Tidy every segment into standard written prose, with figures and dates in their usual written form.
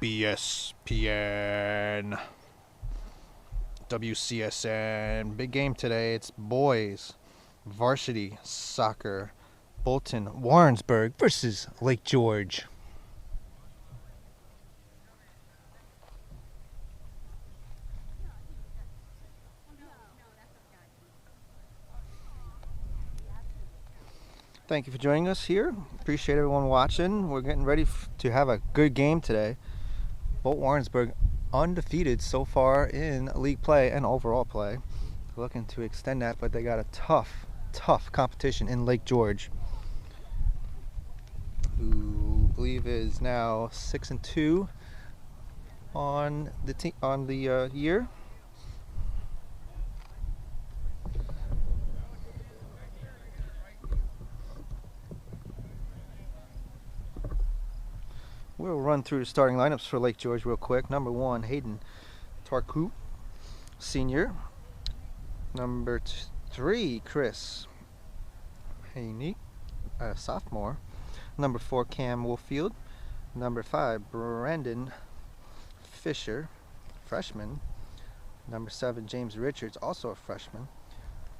BSPN, WCSN. Big game today. It's boys varsity soccer. Bolton, Warrensburg versus Lake George. Thank you for joining us here. Appreciate everyone watching. We're getting ready to have a good game today. Bolton Warrensburg undefeated so far in league play and overall play. Looking to extend that, but they got a tough competition in Lake George, who I believe is now 6-2 on the year. We'll run through the starting lineups for Lake George real quick. Number 1, Hayden Tarku, senior. Number 3, Chris Haney, sophomore. Number 4, Cam Wolfield. Number 5, Brandon Fisher, freshman. Number 7, James Richards, also a freshman.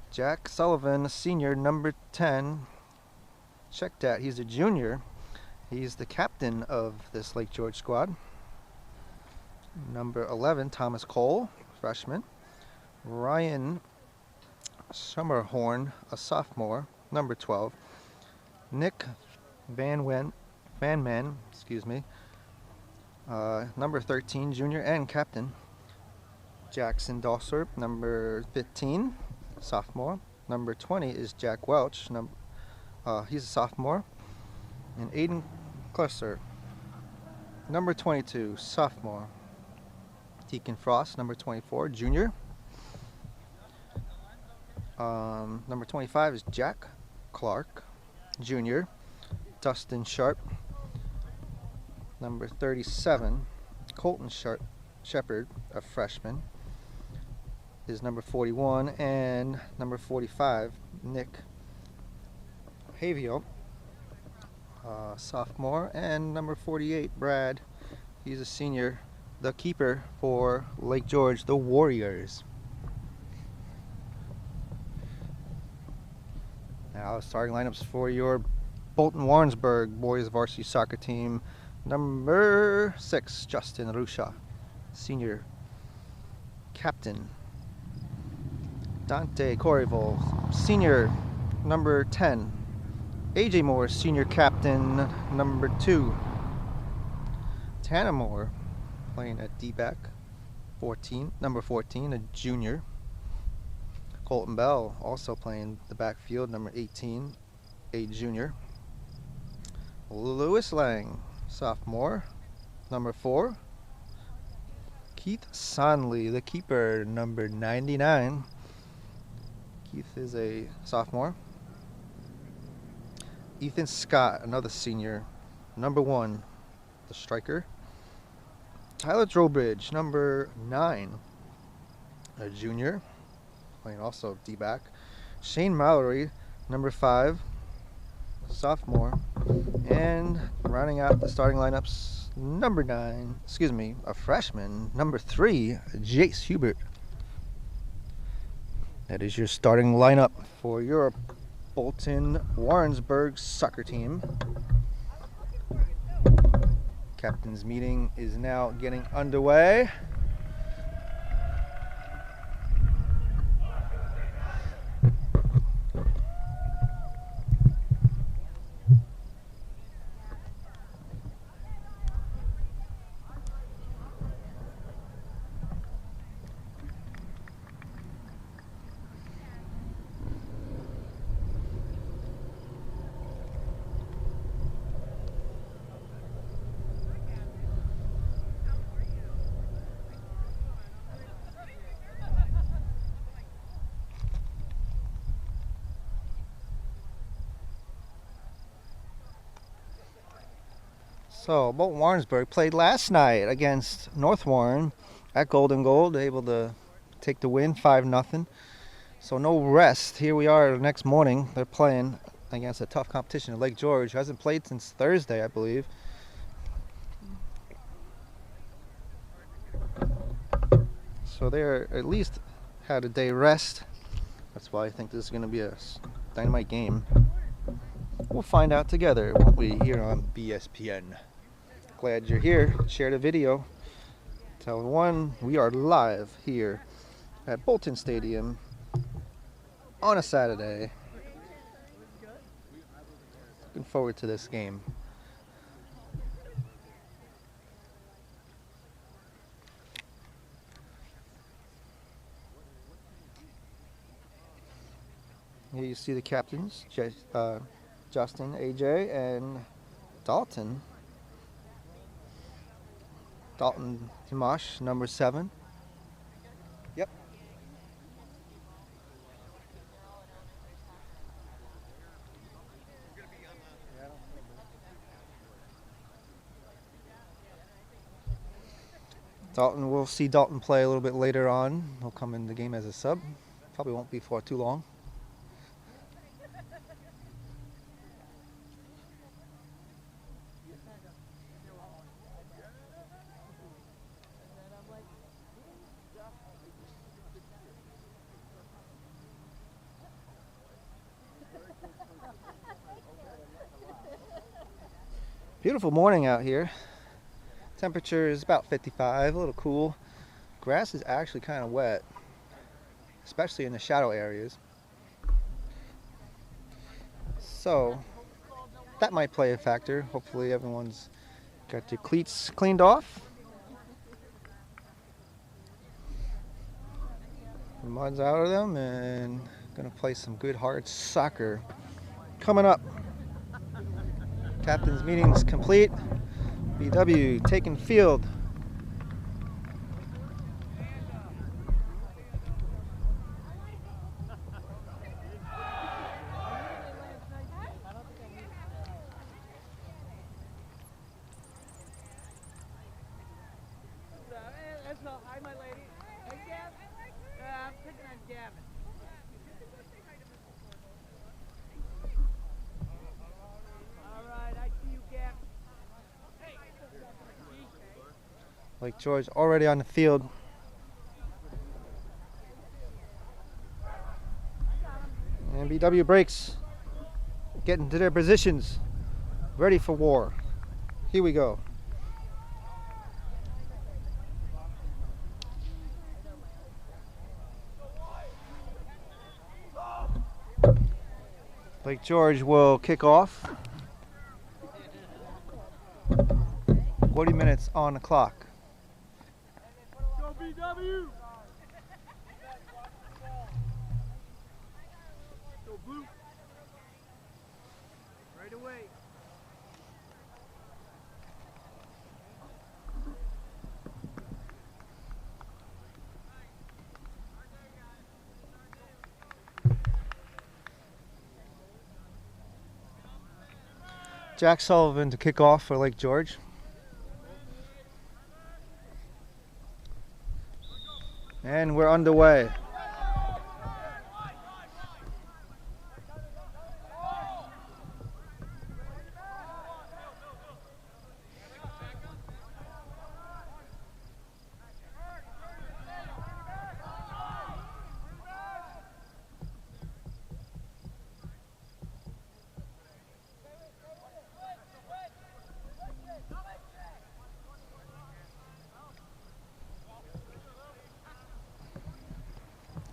Jack Sullivan, senior. Number 10, check that, he's a junior. He's the captain of this Lake George squad. Number 11, Thomas Cole, freshman. Ryan Summerhorn, a sophomore. Number 12, Nick Van Man, number 13, junior and captain. Jackson Dosser, number 15, sophomore. Number 20 is Jack Welch, he's a sophomore. And Aiden Klusser, number 22, sophomore. Deacon Frost, number 24, junior. Number 25 is Jack Clark, junior. Dustin Sharp, number 37, Colton Shepard, a freshman, is number 41, and number 45, Nick Havio, sophomore, and number 48, Brad, he's a senior, the keeper for Lake George, the Warriors. Now starting lineups for your Bolton Warrensburg boys varsity soccer team. Number 6, Justin Rusha, senior. Captain, Dante Corrival, senior. Number 10, AJ Moore, senior captain. Number 2, Tana Moore, playing at D-back. Number 14, a junior. Colton Bell, also playing the backfield. Number 18, a junior. Lewis Lang, sophomore. Number 4, Keith Sonley, the keeper. Number 99. Keith is a sophomore. Ethan Scott, another senior. Number 1, the striker. Tyler Trowbridge, number 9, a junior, playing also D-back. Shane Mallory, number 5, sophomore. And rounding out the starting lineups, number 9, a freshman. Number 3, Jace Hubert. That is your starting lineup for your Bolton Warrensburg soccer team. Captain's meeting is now getting underway. So Bolton Warrensburg played last night against North Warren at Golden Gold, able to take the win 5-0. So no rest. Here we are the next morning. They're playing against a tough competition. Lake George hasn't played since Thursday, I believe. So they're at least had a day rest. That's why I think this is going to be a dynamite game. We'll find out together, won't we, here on BSPN. Glad you're here. Share the video. Tell everyone we are live here at Bolton Stadium on a Saturday. Looking forward to this game. Here you see the captains, Justin, AJ, and Dalton. Dalton Dimash, number 7. Yep. Dalton, we'll see Dalton play a little bit later on. He'll come in the game as a sub. Probably won't be for too long. Beautiful morning out here. Temperature is about 55, a little cool. Grass is actually kind of wet, especially in the shadow areas. So that might play a factor. Hopefully everyone's got their cleats cleaned off. The mud's out of them, and gonna play some good hard soccer. Coming up. Captain's meetings complete. BW taking field. Hi, my lady. Hey, Gab. I'm picking on Gavin. All right, I see you, Gab. Lake George already on the field. And BW breaks. Getting to their positions. Ready for war. Here we go. Lake George will kick off. 40 minutes on the clock. Go BW! Go blue! Right away. Jack Sullivan to kick off for Lake George. And we're underway.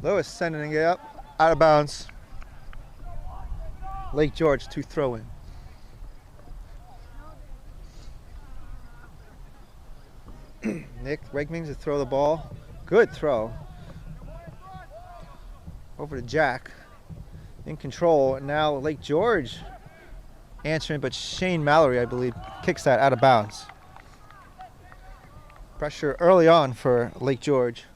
Lewis sending it up, out of bounds. Lake George to throw in. Nick Regmings to throw the ball. Good throw. Over to Jack. In control. And now Lake George answering, but Shane Mallory, I believe, kicks that out of bounds. Pressure early on for Lake George.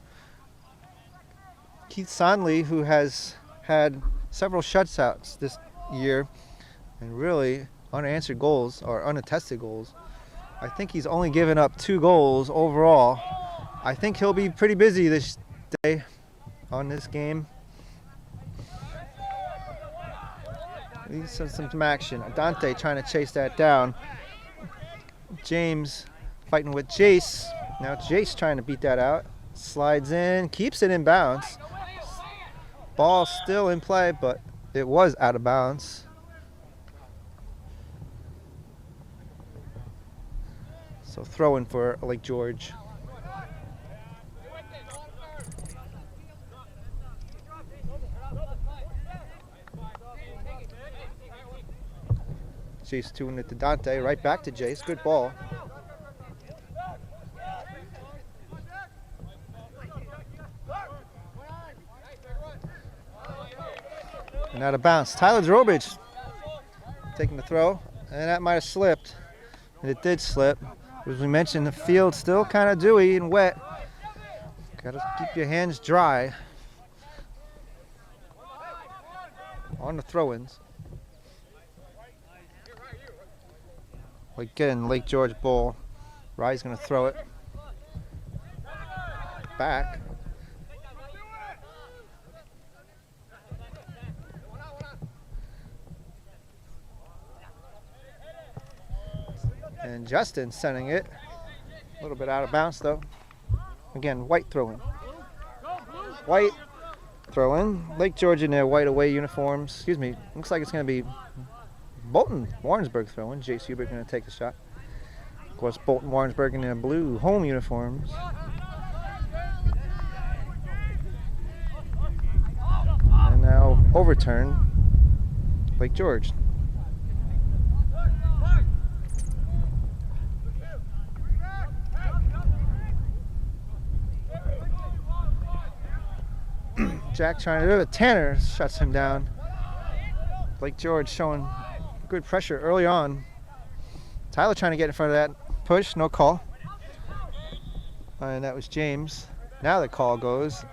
Keith Sonley, who has had several shutouts this year and really unanswered goals or unattested goals. I think he's only given up 2 goals overall. I think he'll be pretty busy this day on this game. Needs some action. Dante trying to chase that down. James fighting with Jace. Now Jace trying to beat that out. Slides in, keeps it in bounds. Ball still in play, but it was out of bounds. So throw in for Lake George. Jace doing it to Dante, right back to Jace. Good ball. And out of bounds. Tyler Drobich taking the throw, and that might have slipped. And it did slip. As we mentioned, the field's still kind of dewy and wet. Got to keep your hands dry on the throw-ins. Again, Lake George ball. Rye's going to throw it back. And Justin sending it. A little bit out of bounds though. Again, White throwing. White throwing. Lake George in their white away uniforms. Excuse me. Looks like it's going to be Bolton Warrensburg throwing. Jace Hubert going to take the shot. Of course, Bolton Warrensburg in their blue home uniforms. And now overturn Lake George. Jack trying to do it. Tanner shuts him down. Lake George showing good pressure early on. Tyler trying to get in front of that push. No call. And that was James. Now the call goes.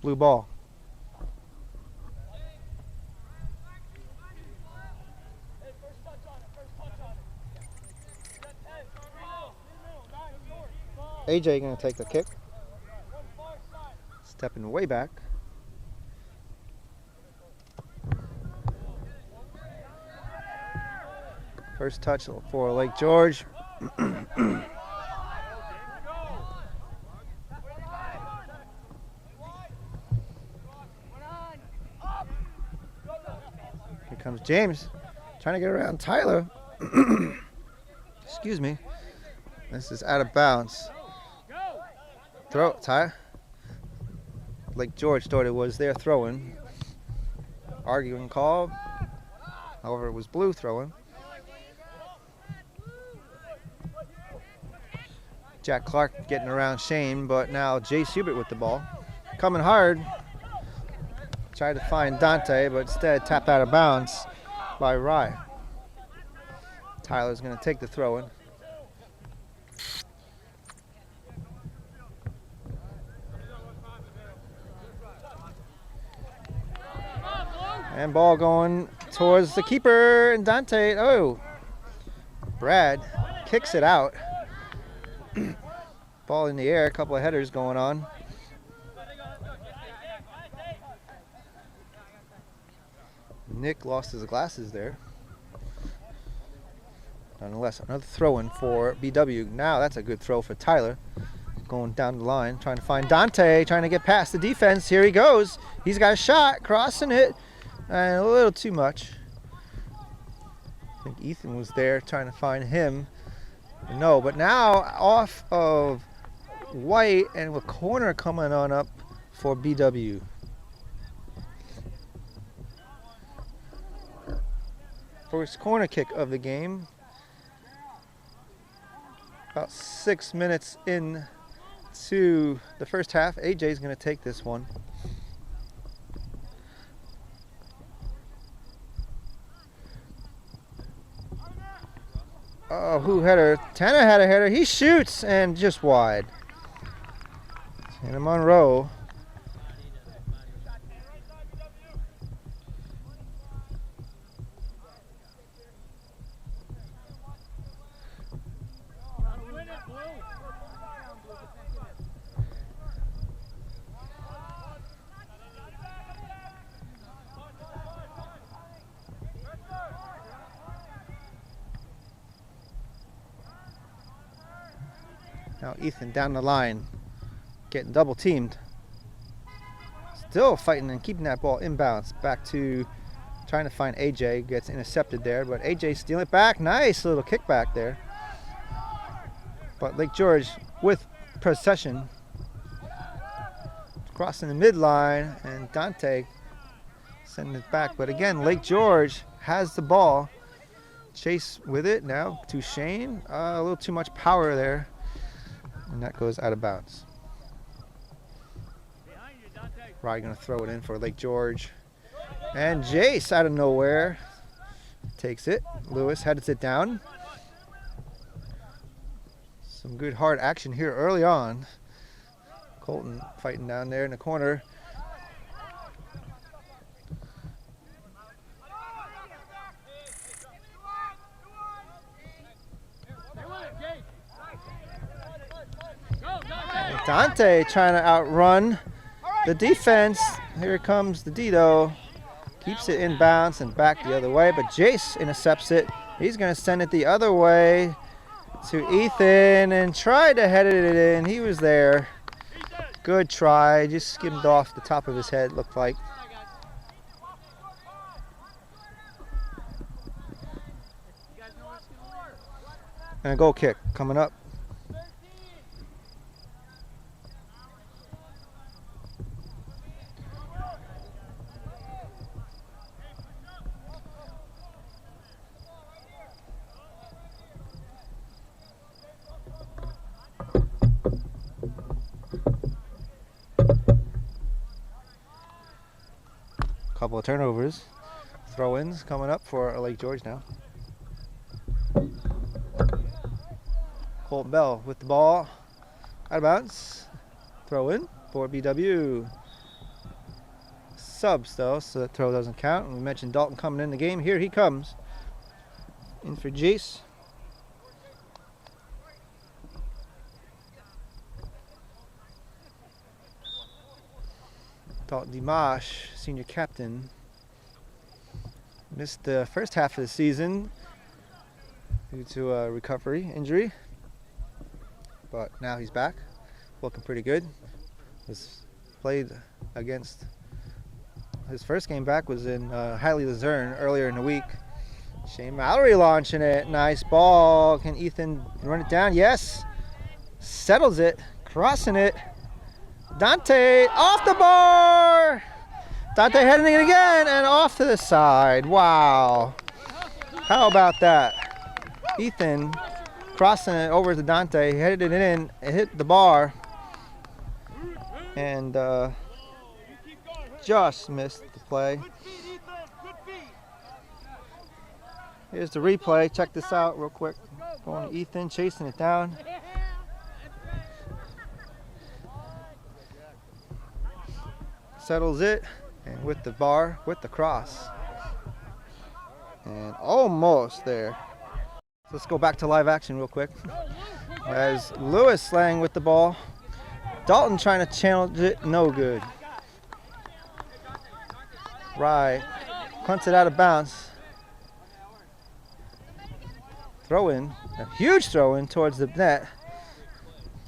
Blue ball. AJ going to take the kick. Stepping way back. First touch for Lake George. Here comes James, trying to get around Tyler. Excuse me. This is out of bounds. Throw it, Ty. Lake George thought it was their throwing. Arguing call. However, it was blue throwing. Jack Clark getting around Shane, but now Jace Hubert with the ball. Coming hard. Tried to find Dante, but instead tapped out of bounds by Rye. Tyler's going to take the throw in. And ball going towards the keeper and Dante. Oh, Brad kicks it out. Ball in the air, a couple of headers going on. Nick lost his glasses there. Nonetheless, another throw-in for BW. Now that's a good throw for Tyler. Going down the line, trying to find Dante, trying to get past the defense. Here he goes. He's got a shot, crossing it. And a little too much. I think Ethan was there trying to find him. No, but now off of White and with corner coming on up for BW. First corner kick of the game. About 6 minutes into the first half. AJ's going to take this one. Oh, who had her? Tanner had a header. He shoots and just wide. Tanner Monroe. Now Ethan down the line, getting double teamed. Still fighting and keeping that ball inbounds. Back to trying to find AJ. Gets intercepted there, but AJ stealing it back. Nice little kickback there. But Lake George with possession. Crossing the midline, and Dante sending it back. But again, Lake George has the ball. Chase with it now to Shane. A little too much power there. And that goes out of bounds. Rye going to throw it in for Lake George. And Jace out of nowhere takes it. Lewis heads it down. Some good hard action here early on. Colton fighting down there in the corner. Dante trying to outrun the defense. Here comes the Dito. Keeps it in bounds and back the other way, but Jace intercepts it. He's going to send it the other way to Ethan and tried to head it in. He was there. Good try. Just skimmed off the top of his head, looked like. And a goal kick coming up. Couple of turnovers. Throw-ins coming up for Lake George now. Colton Bell with the ball. Out of bounds. Throw in for BW. Subs though, so that throw doesn't count. And we mentioned Dalton coming in the game. Here he comes. In for Jace. Dalton Dimash, senior captain, missed the first half of the season due to a recovery injury, but now he's back, looking pretty good. Was played against, his first game back was in Highly Luzerne earlier in the week. Shane Mallory launching it, nice ball. Can Ethan run it down? Yes, settles it, crossing it. Dante off the bar. Dante heading it again and off to the side. Wow. How about that? Ethan crossing it over to Dante, headed it in, it hit the bar, and just missed the play. Here's the replay. Check this out real quick. Going to Ethan, chasing it down. Settles it, and with the bar, with the cross. And almost there. Let's go back to live action real quick. As Lewis laying with the ball. Dalton trying to challenge it, no good. Rye punts it out of bounds. Throw in, a huge throw in towards the net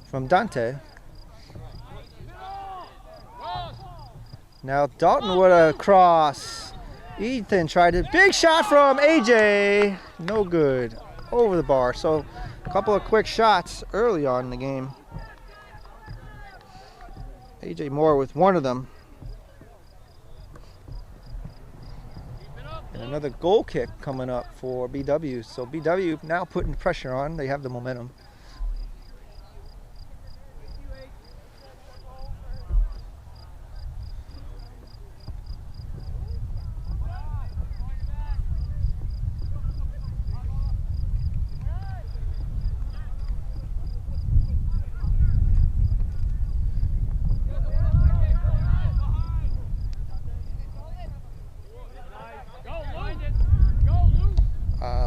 from Dante. Now Dalton with a cross. Ethan tried it. Big shot from AJ. No good. Over the bar. So a couple of quick shots early on in the game. AJ Moore with one of them. And another goal kick coming up for BW. So BW now putting pressure on. They have the momentum.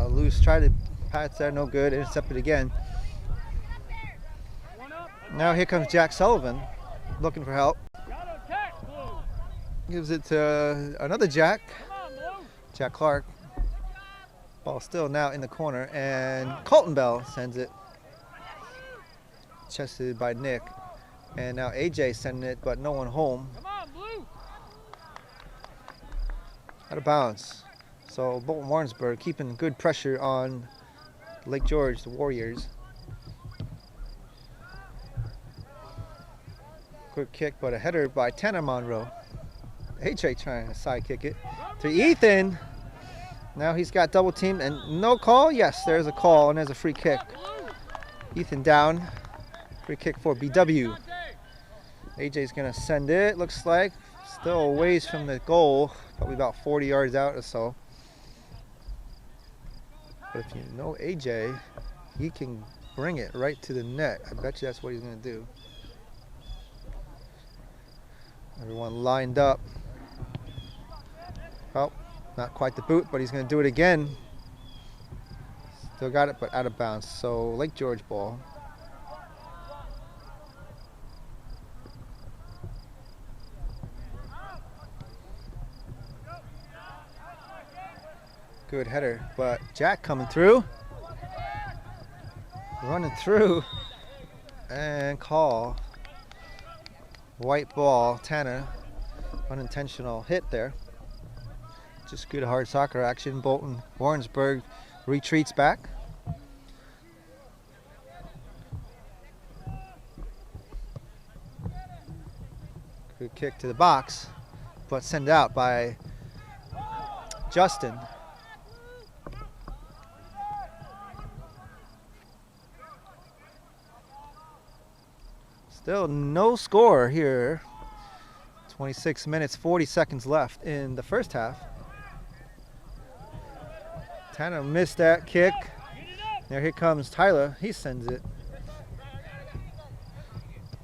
Loose tried to pass there, no good. Intercepted again. Now here comes Jack Sullivan looking for help. Gives it to another Jack. Jack Clark. Ball still now in the corner, and Colton Bell sends it chested by Nick. And now AJ sending it, but no one home. Come on, Blue. Out of bounds. So Bolton Warrensburg keeping good pressure on Lake George, the Warriors. Quick kick, but a header by Tanner Monroe. AJ trying to side kick it to Ethan. Now he's got double teamed and no call. Yes, there's a call and there's a free kick. Ethan down. Free kick for BW. AJ's gonna send it. Looks like still a ways from the goal, probably about 40 yards out or so. But if you know AJ, he can bring it right to the net. I bet you that's what he's gonna do. Everyone lined up. Oh, not quite the boot, but he's going to do it again. Still got it, but out of bounds. So Lake George ball. Good header, but Jack coming through. Running through. And call. White ball, Tanner. Unintentional hit there. Just good hard soccer action. Bolton Warrensburg retreats back. Good kick to the box, but sent out by Justin. Still no score here. 26 minutes, 40 seconds left in the first half. Tanner missed that kick. Here comes Tyler. He sends it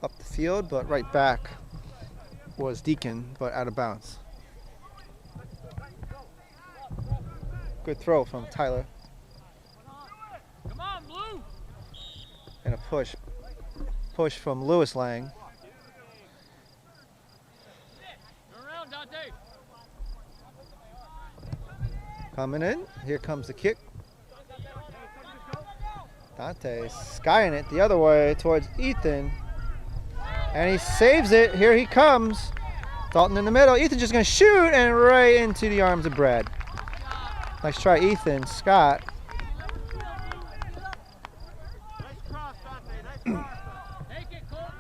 up the field, but right back was Deacon, but out of bounds. Good throw from Tyler. Come on, Blue. And a push from Lewis Lang. Around, Dante. Coming in. Here comes the kick. Dante skying it the other way towards Ethan. And he saves it. Here he comes. Dalton in the middle. Ethan just going to shoot and right into the arms of Brad. Nice try, Ethan. Scott. Nice cross, Dante. Nice cross. Take it, Colton.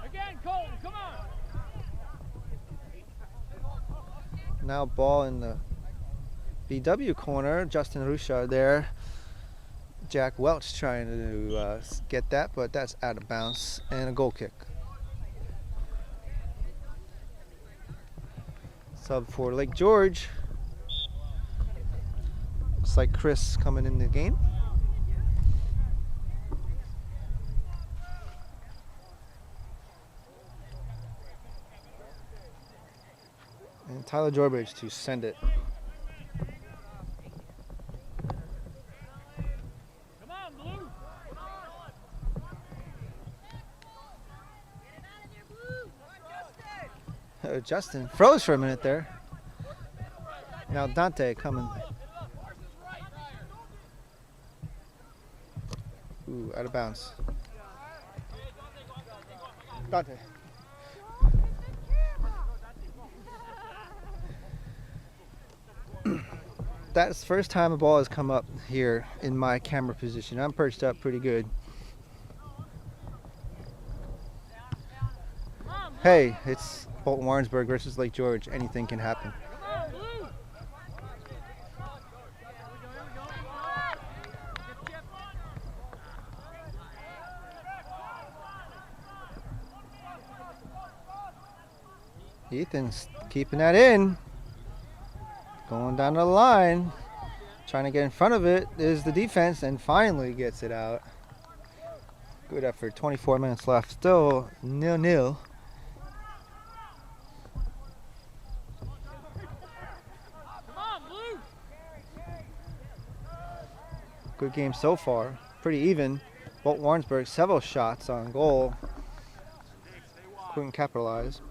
Again, Colton. Come on. Now ball in the BW corner. Justin Rusha there. Jack Welch trying to get that, but that's out of bounds. And a goal kick. Sub for Lake George. Looks like Chris coming in the game. And Tyler Jorbridge to send it. Come on, Blue. Justin froze for a minute there. Now Dante coming. Ooh, out of bounds. Dante. That's the first time a ball has come up here in my camera position. I'm perched up pretty good. Hey, it's Bolton Warrensburg versus Lake George. Anything can happen. Ethan's keeping that in. Going down the line. Trying to get in front of it is the defense and finally gets it out. Good effort. 24 minutes left. Still 0-0. Good game so far. Pretty even. Bolton Warrensburg, several shots on goal. Couldn't capitalize.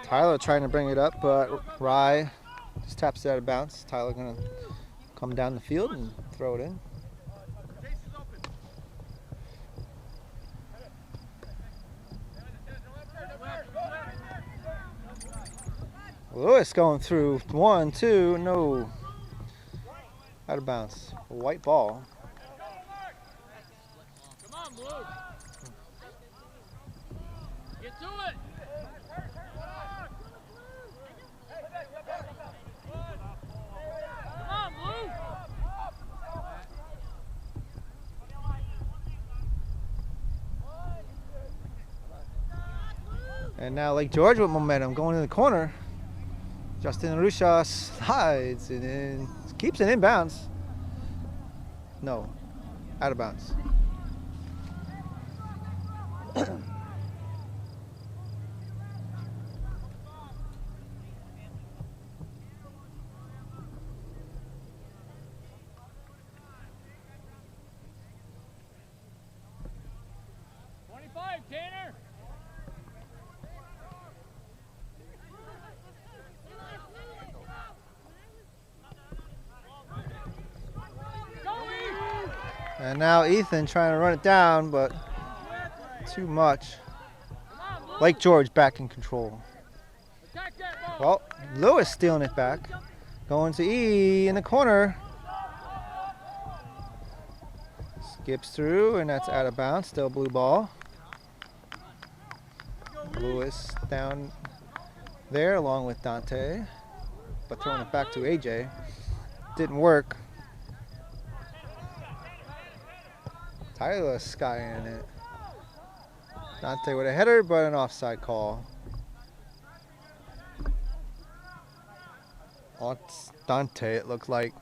Tyler trying to bring it up, but Rye just taps it out of bounds. Tyler gonna come down the field and throw it in. Lewis going through 1, 2, no. Out of bounds. A white ball. Come on, Blue. Get to it. Come on, Blue. And now Lake George with momentum going in the corner. Justin Rusha slides it in, keeps it in bounds. No, out of bounds. Tanner. And now Ethan trying to run it down, but too much. Lake George back in control. Well, Lewis stealing it back. Going to E in the corner. Skips through, and that's out of bounds. Still blue ball. Lewis down there along with Dante, but throwing it back to AJ. Didn't work. Tyler skying it. Dante with a header, but an offside call. Oh, it's Dante, it looks like.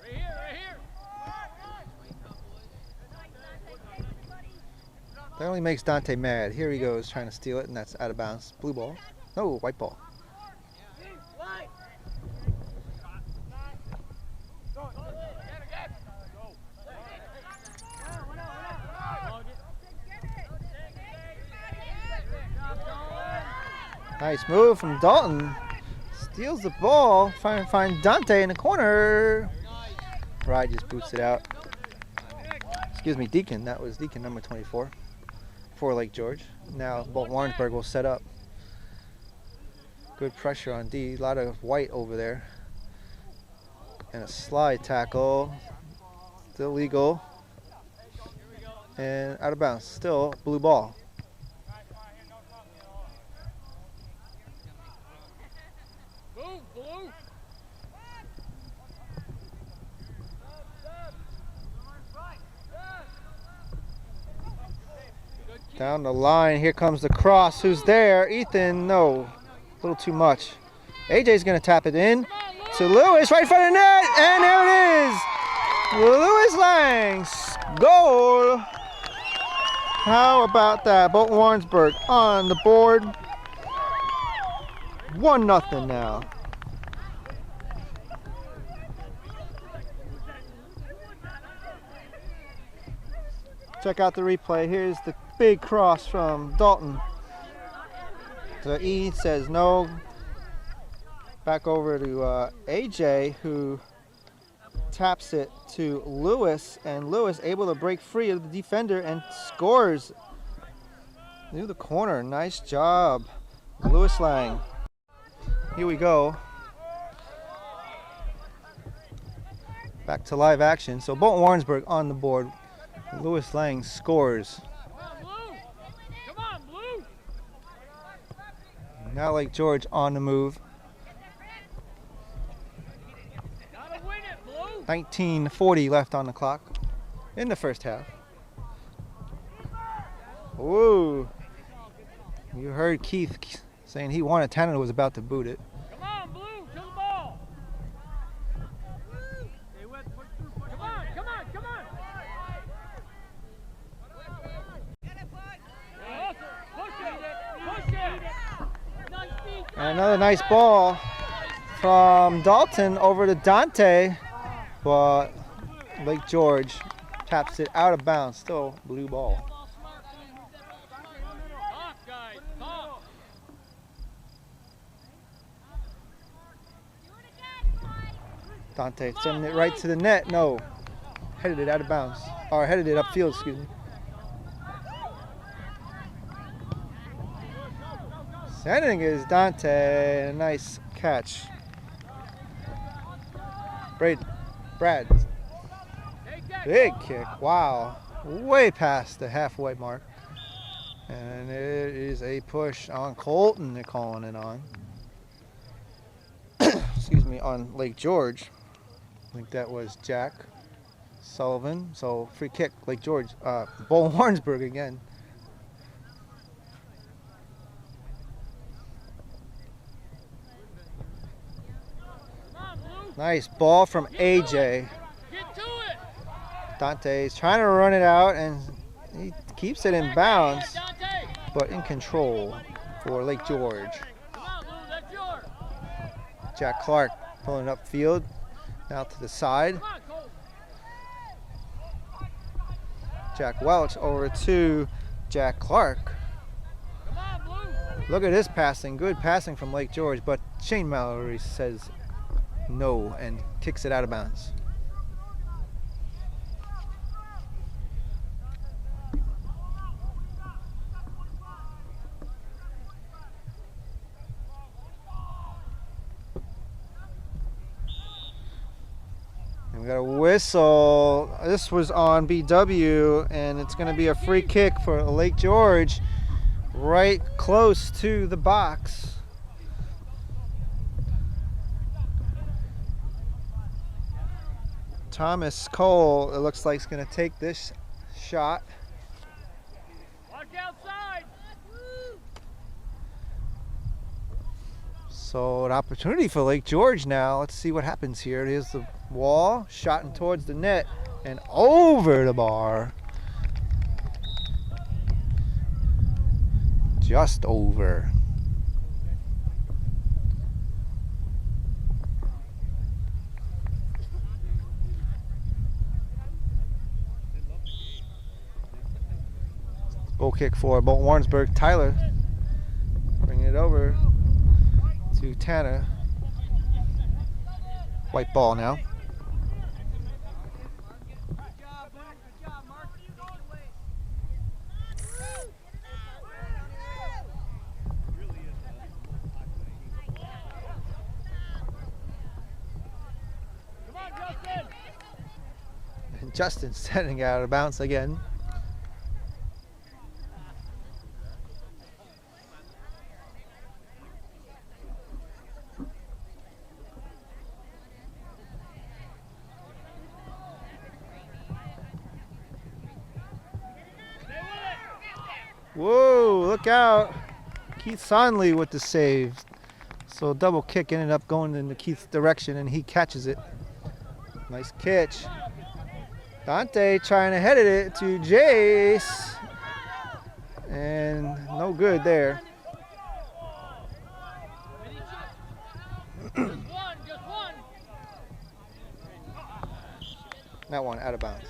Right here, right here. That only makes Dante mad. Here he goes trying to steal it, and that's out of bounds. Blue ball. No, white ball. Nice move from Dalton. Steals the ball, trying to find Dante in the corner. Rye just boots it out. Excuse me, Deacon. That was Deacon number 24 for Lake George. Now Bolton Warrensburg will set up. Good pressure on D. A lot of white over there. And a slide tackle. Still legal. And out of bounds. Still blue ball. Down the line, here comes the cross. Who's there? Ethan, no. A little too much. AJ's going to tap it in to Lewis, right in front of the net, and there it is. Lewis Lang's goal. How about that? Bolton Warrensburg on the board. 1-0 now. Check out the replay. Here's the big cross from Dalton. So E says no. Back over to AJ, who taps it to Lewis, and Lewis able to break free of the defender and scores. Near the corner. Nice job, Lewis Lang. Here we go. Back to live action. So Bolton Warrensburg on the board. Lewis Lang scores. Come on, Blue. Now Lake George on the move. Gotta win it, Blue. 19:40 left on the clock in the first half. Whoa. You heard Keith saying he wanted Tanner was about to boot it. Come on, Blue, to the ball. Come on, come on, come on. Push it. And another nice ball from Dalton over to Dante, but Lake George taps it out of bounds. Still blue ball. Dante sending it right to the net. No. Headed it out of bounds. Or headed it upfield, excuse me. Sending is Dante. A nice catch. Brad. Big kick. Wow. Way past the halfway mark. And it is a push on Colton. They're calling it on. Excuse me, on Lake George. I think that was Jack Sullivan. So free kick, Lake George. Bolton Warrensburg again. Nice ball from AJ. Dante's trying to run it out, and he keeps it in bounds, but in control for Lake George. Jack Clark pulling up field, now to the side. Jack Welch over to Jack Clark. Look at this passing, good passing from Lake George, but Shane Mallory says no and kicks it out of bounds. And we got a whistle. This was on BW, and it's going to be a free kick for Lake George, right close to the box. Thomas Cole, it looks like, is going to take this shot. Walk outside. So an opportunity for Lake George now. Let's see what happens here. Here's the wall, shot in towards the net and over the bar. Just over. Goal kick for Bolton Warrensburg. Tyler bringing it over to Tanner. White ball now. And Justin sending it out of bounds again. Whoa, look out. Keith Sonley with the save. So double kick ended up going in Keith's direction, and he catches it. Nice catch. Dante trying to head it to Jace. And no good there. That one out of bounds.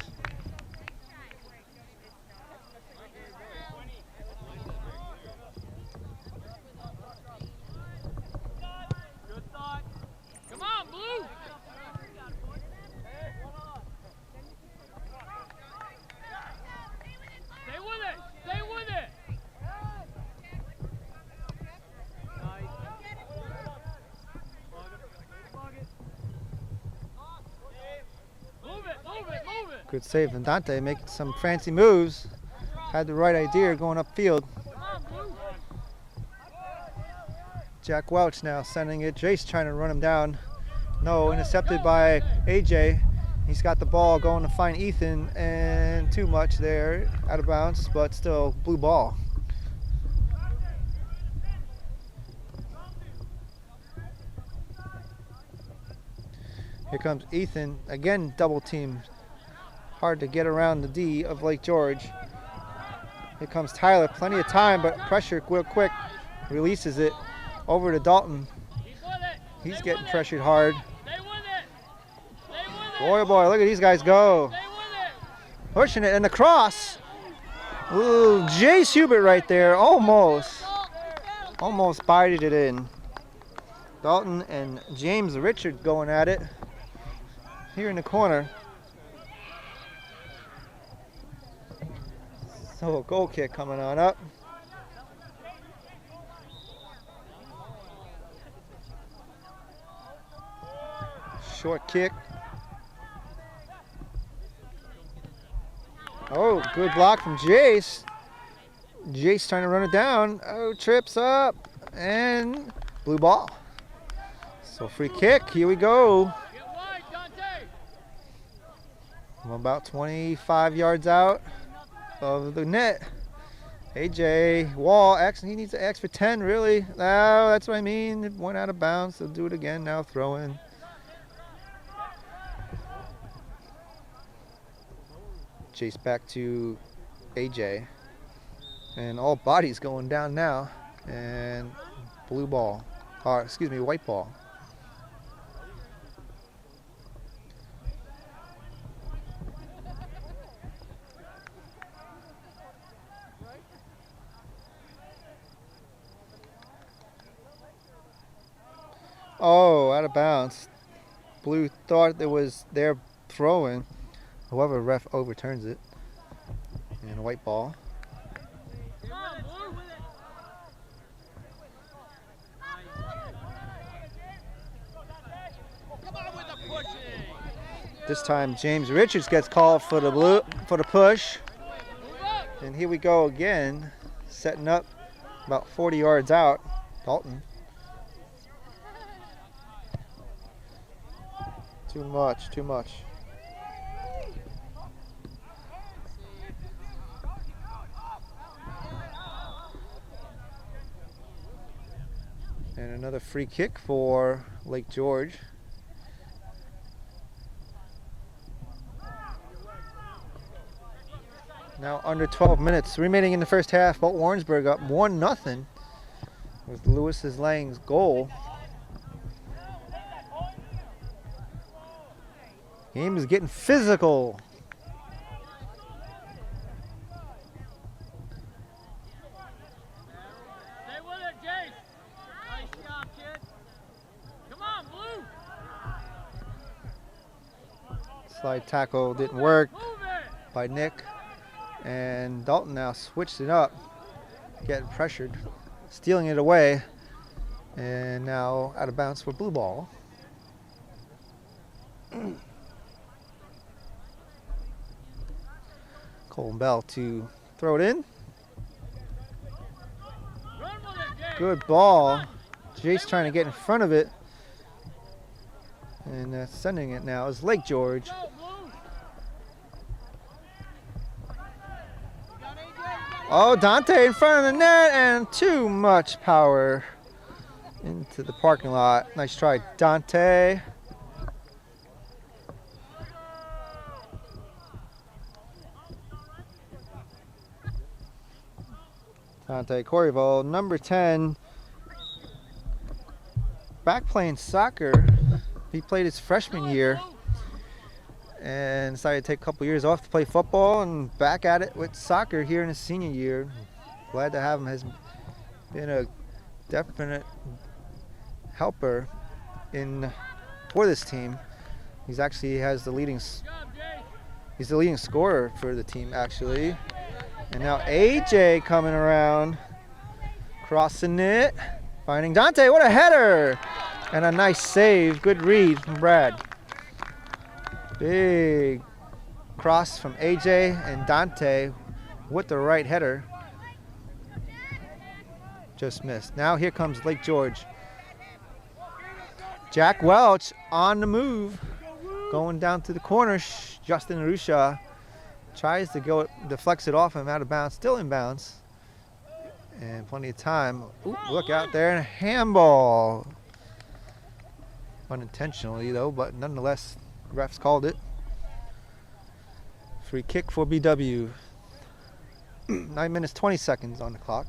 Good save from Dante, making some fancy moves. Had the right idea going upfield. Jack Welch now sending it. Jace trying to run him down. No, intercepted by AJ. He's got the ball going to find Ethan, and too much there, out of bounds, but still blue ball. Here comes Ethan, again double team. Hard to get around the D of Lake George. Here comes Tyler, plenty of time, but pressure real quick. Releases it over to Dalton. He's getting pressured hard. Boy, oh boy, look at these guys go. Pushing it, and the cross. Ooh, Jace Hubert right there, almost bited it in. Dalton and James Richard going at it. here in the corner. So a goal kick coming on up. Short kick. Oh, good block from Jace. Jace trying to run it down. Oh, trips up. And blue ball. So free kick. Here we go. I'm about 25 yards out of the net. AJ, Wall, X, he needs an X for 10, really. Oh, that's what I mean. It went out of bounds. They'll do it again now, throw in. Chase back to AJ. And all bodies going down now. And blue ball. Or, excuse me, white ball. Oh, out of bounds. Blue thought it was their throw-in. However, ref overturns it. And a white ball. This time James Richards gets called for the push. And here we go again, setting up about 40 yards out. Bolton. Too much. And another free kick for Lake George. Now under 12 minutes remaining in the first half. Bolton Warrensburg up 1-0 with Lewis's Lang's goal. Game is getting physical. Stay with it, Jace. Nice job, kid. Come on, Blue. Slide tackle didn't work by Nick. And Dalton now switched it up, getting pressured, stealing it away. And now out of bounds for blue ball. Colin Bell to throw it in. Good ball. Jace trying to get in front of it. And sending it now is Lake George. Oh, Dante in front of the net and too much power into the parking lot. Nice try, Dante. Dante Corrival, number 10, back playing soccer. He played his freshman year and decided to take a couple years off to play football and back at it with soccer here in his senior year. Glad to have him. Has been a definite helper for this team. He's actually has the leading scorer for the team actually. And now AJ coming around, crossing it, finding Dante. What a header! And a nice save. Good read from Brad. Big cross from AJ and Dante with the right header. Just missed. Now here comes Lake George. Jack Welch on the move, going down to the corner. Justin Arusha tries to deflects it off him, out of bounds, still in bounds. And plenty of time. Ooh, look out there, and a handball. Unintentionally though, but nonetheless, refs called it. Free kick for BW. 9 minutes, 20 seconds on the clock.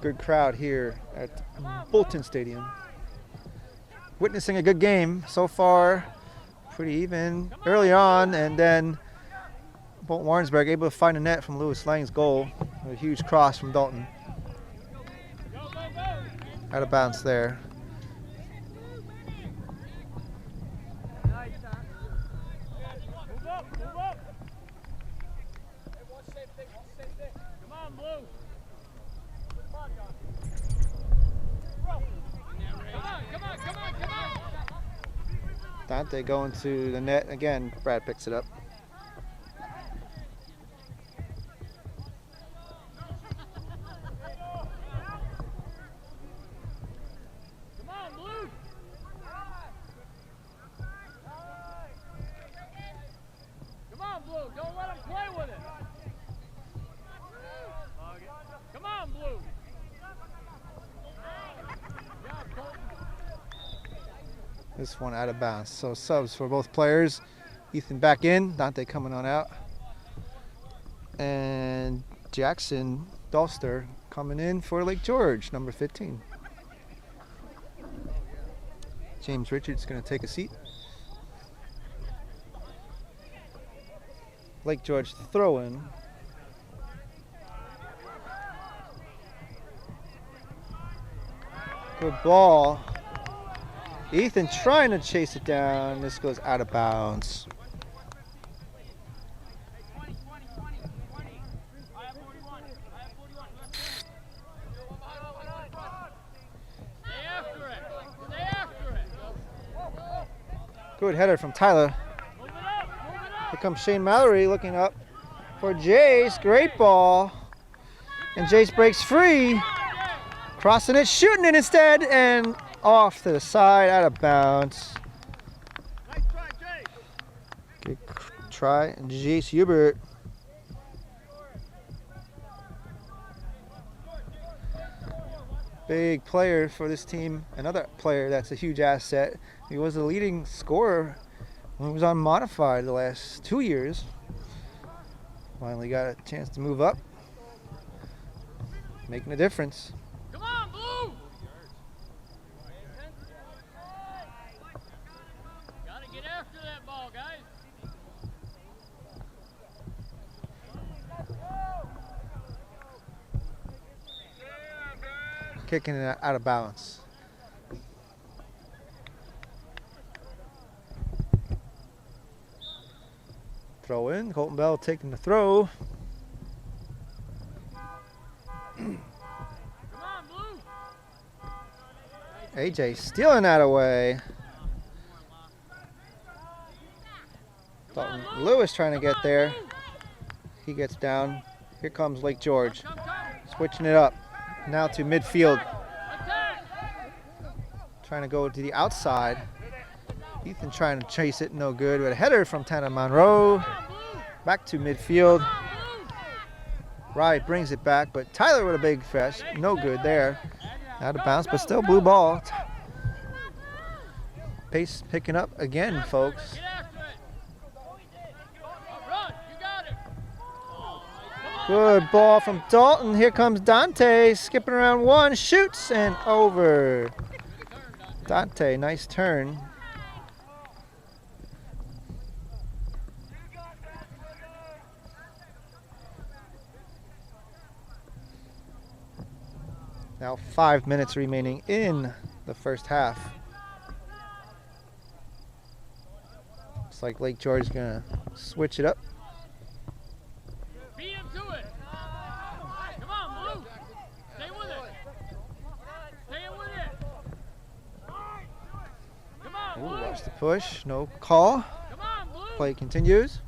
Good crowd here at Bolton Stadium. Witnessing a good game so far. pretty even early on, and then Bolton Warrensburg able to find a net from Lewis Lang's goal. A huge cross from Dalton. Out of bounds there. Dante going to the net again. Brad picks it up. This one out of bounds. So subs for both players. Ethan back in. Dante coming on out. And Jackson Dolster coming in for Lake George, number 15. James Richards going to take a seat. Lake George throw-in. Good ball. Ethan trying to chase it down. This goes out of bounds. Good header from Tyler. Here comes Shane Mallory looking up for Jace. Great ball. And Jace breaks free. Crossing it, shooting it instead, and off to the side, out of bounds. Good try, and Jace Hubert. Big player for this team. Another player that's a huge asset. He was the leading scorer when he was on modified the last 2 years. Finally got a chance to move up. Making a difference. Kicking it out of balance. Throw in. Colton Bell taking the throw. AJ stealing that away. Dalton Lewis trying to get there. He gets down. Here comes Lake George. Switching it up. Now to midfield. Trying to go to the outside. Ethan trying to chase it, no good. With a header from Tanner Monroe. Back to midfield. Wright brings it back, but Tyler with a big fetch. No good there. Out of bounds, but still blue ball. Pace picking up again, folks. Good ball from Dalton. Here comes Dante, skipping around one, shoots, and over. Dante, nice turn. Now 5 minutes remaining in the first half. Looks like Lake George is gonna switch it up. Ooh, watch the push, no call. Play continues.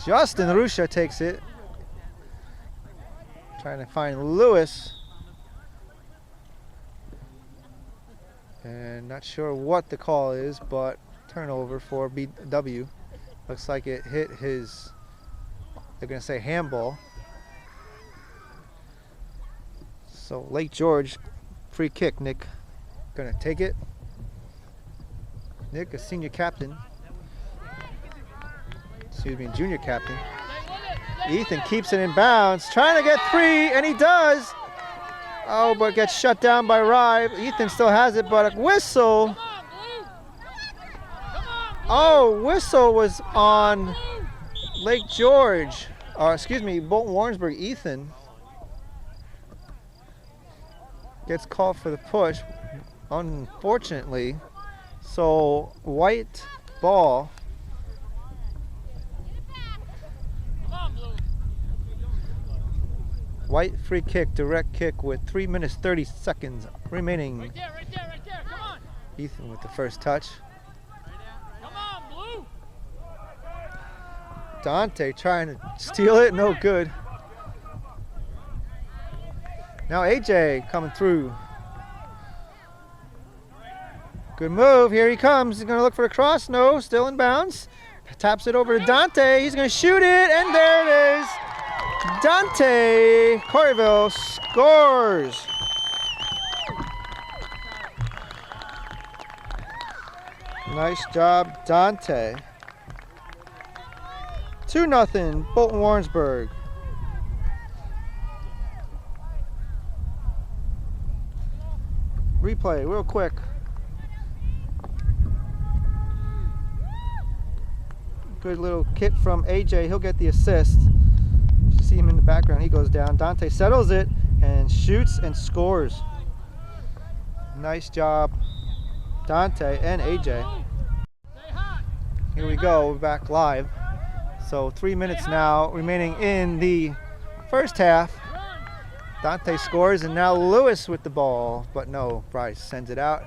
Justin Rusha takes it. Trying to find Lewis. And not sure what the call is, but turnover for BW. Looks like it hit his, they're going to say handball. So Lake George, free kick, Nick. Going to take it. Nick, a senior captain. Excuse me, junior captain. Ethan keeps it in bounds, trying to get free, and he does. Oh, but gets shut down by Rye. Ethan still has it, but a whistle. Oh, whistle was on Lake George. Excuse me, Bolton Warrensburg. Ethan gets called for the push, unfortunately. So, white ball. White free kick, direct kick with 3 minutes 30 seconds remaining. Right there, come on. Ethan with the first touch. Come on, Blue. Dante trying to steal it, no good. Now AJ coming through. Good move, here he comes. He's gonna look for a cross, no, still in bounds. Taps it over to Dante, he's gonna shoot it, and there it is. Dante Coreyville scores. Nice job, Dante. 2-0, Bolton Warrensburg. Replay, real quick. Good little kick from AJ. He'll get the assist. You see him in the background. He goes down. Dante settles it and shoots and scores. Nice job, Dante and AJ. Here we go. We're back live. So 3 minutes now remaining in the first half. Dante scores, and now Lewis with the ball, but no, Bryce sends it out.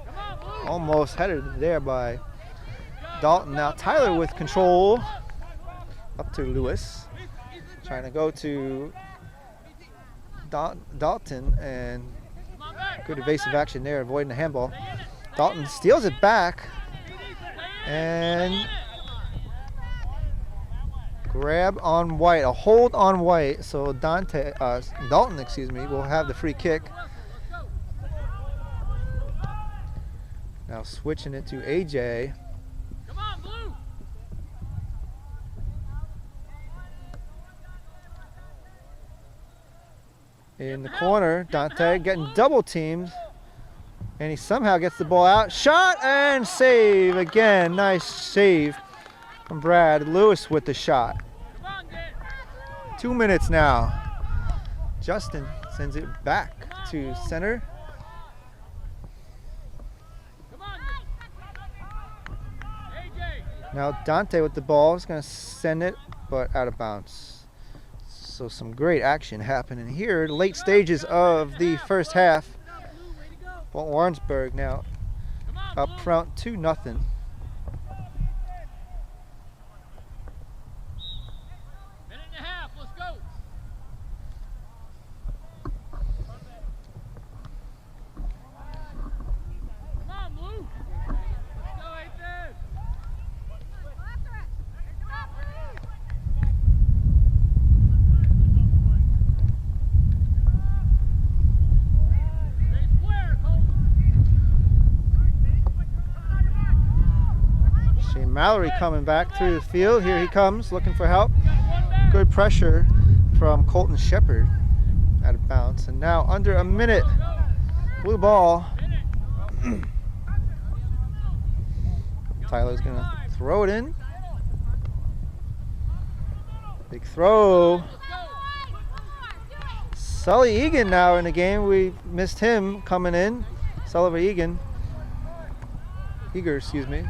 Almost headed there by Dalton. Now Tyler with control. Up to Lewis. Trying to go to Dalton, and good evasive action there, avoiding the handball. Dalton steals it back, and grab on White, a hold on White. So Dalton, excuse me, will have the free kick. Now switching it to AJ. Come on, Blue. In the corner, Dante getting double teamed, and he somehow gets the ball out. Shot and save again. Nice save from Brad. Lewis with the shot. 2 minutes now. Justin sends it back to center. Now Dante with the ball is going to send it, but out of bounds. So some great action happening here. Late stages of the first half. Bolton Warrensburg now up front 2-0. Minute and a half, let's go. Come on, Blue. Let's go, Ethan. Shane Mallory coming back through the field. Here he comes, looking for help. Good pressure from Colton Shepard, out of bounds. And now under a minute, blue ball. Tyler's gonna throw it in. Big throw. Sully Egan now in the game. We missed him coming in. Sullivan Eager, excuse me.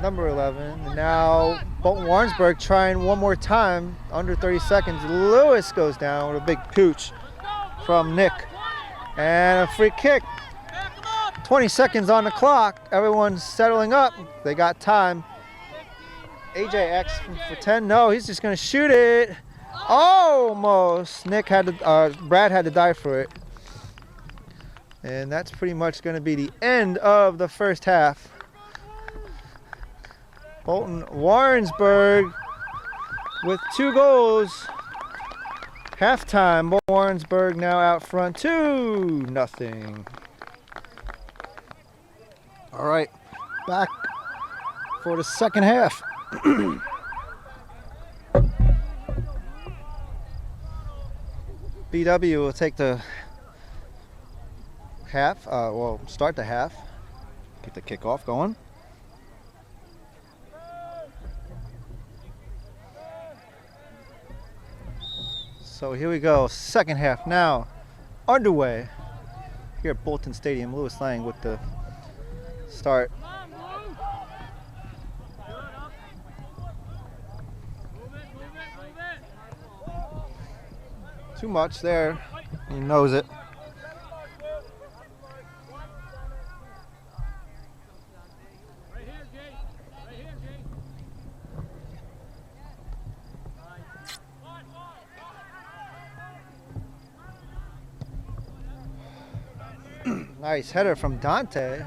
Number 11. And now Bolton Warrensburg trying one more time. Under 30 seconds. Lewis goes down with a big pooch from Nick. And a free kick. 20 seconds on the clock. Everyone's settling up. They got time. AJ X for 10. No, he's just going to shoot it. Almost. Brad had to dive for it. And that's pretty much going to be the end of the first half. Bolton Warrensburg with 2 goals. Halftime, Bolton Warrensburg now out front 2-0. All right, back for the second half. BW will take the half, well, start the half. Get the kickoff going. So here we go, second half now underway here at Bolton Stadium. Lewis Lang with the start. Too much there, he knows it. Nice header from Dante.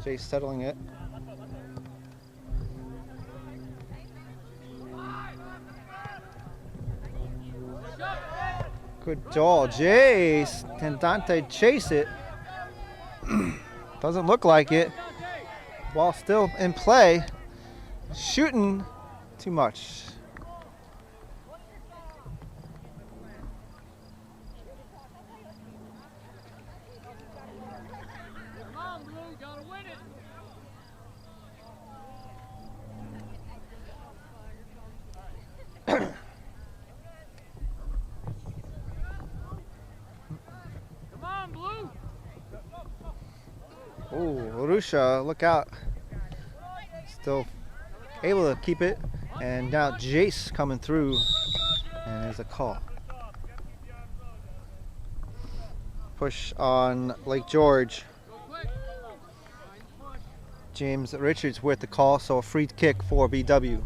Jay settling it. Good ball, Jace. Can Dante chase it? Doesn't look like it. Ball still in play. Shooting too much. Oh, Arusha, look out. Still able to keep it. And now Jace coming through. And there's a call. Push on Lake George. James Richards with the call, so a free kick for BW.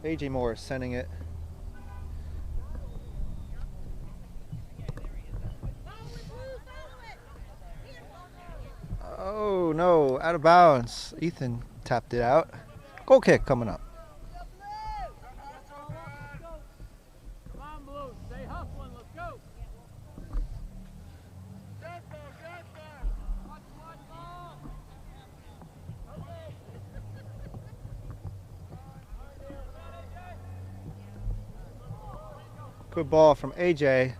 AJ Moore sending it. Oh no, out of bounds. Ethan tapped it out. Goal kick coming up. Good ball from AJ.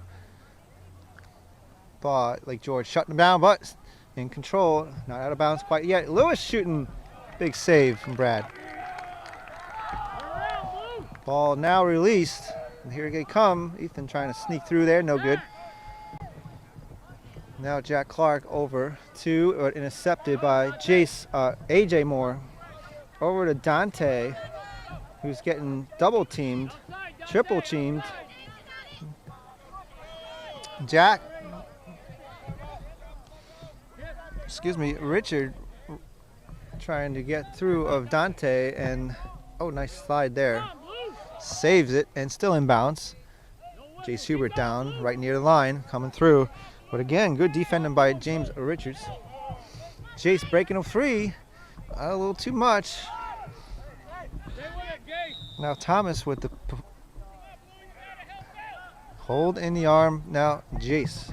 Ball, Lake George shutting him down, but in control. Not out of bounds quite yet. Lewis shooting. Big save from Brad. Ball now released. And here they come. Ethan trying to sneak through there. No good. Now Jack Clark over to, intercepted by AJ Moore. Over to Dante, who's getting double teamed, triple teamed. Richard trying to get through of Dante, and oh, nice slide there. Saves it and still in bounds. Jace Hubert down right near the line, coming through. But again, good defending by James Richards. Jace breaking him free. A little too much. Now Thomas with the hold in the arm. Now Jace.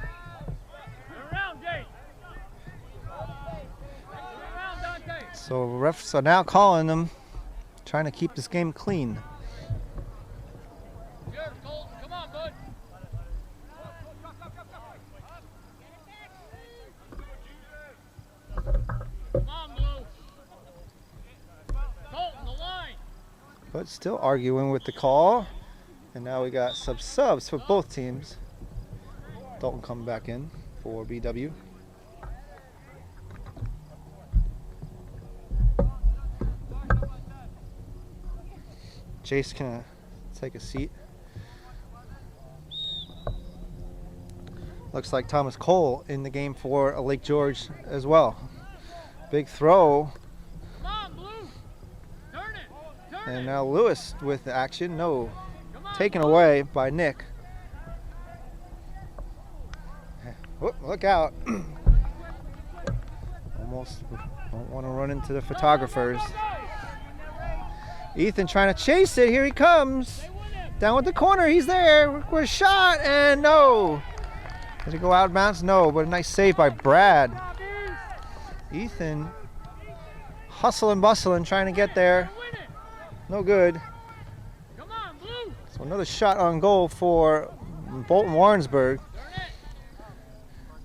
So refs are now calling them, trying to keep this game clean. But still arguing with the call. And now we got subs for both teams. Dalton coming back in for BW. Jace can take a seat. Looks like Thomas Cole in the game for Lake George as well. Big throw. And now Lewis with the action. No. Taken away by Nick. Whoop, look out. Almost don't want to run into the photographers. Ethan trying to chase it. Here he comes. Down with the corner. He's there. With a shot. And no. Did it go out of bounds? No. But a nice save by Brad. Ethan hustling, bustling, trying to get there. No good. So another shot on goal for Bolton Warrensburg.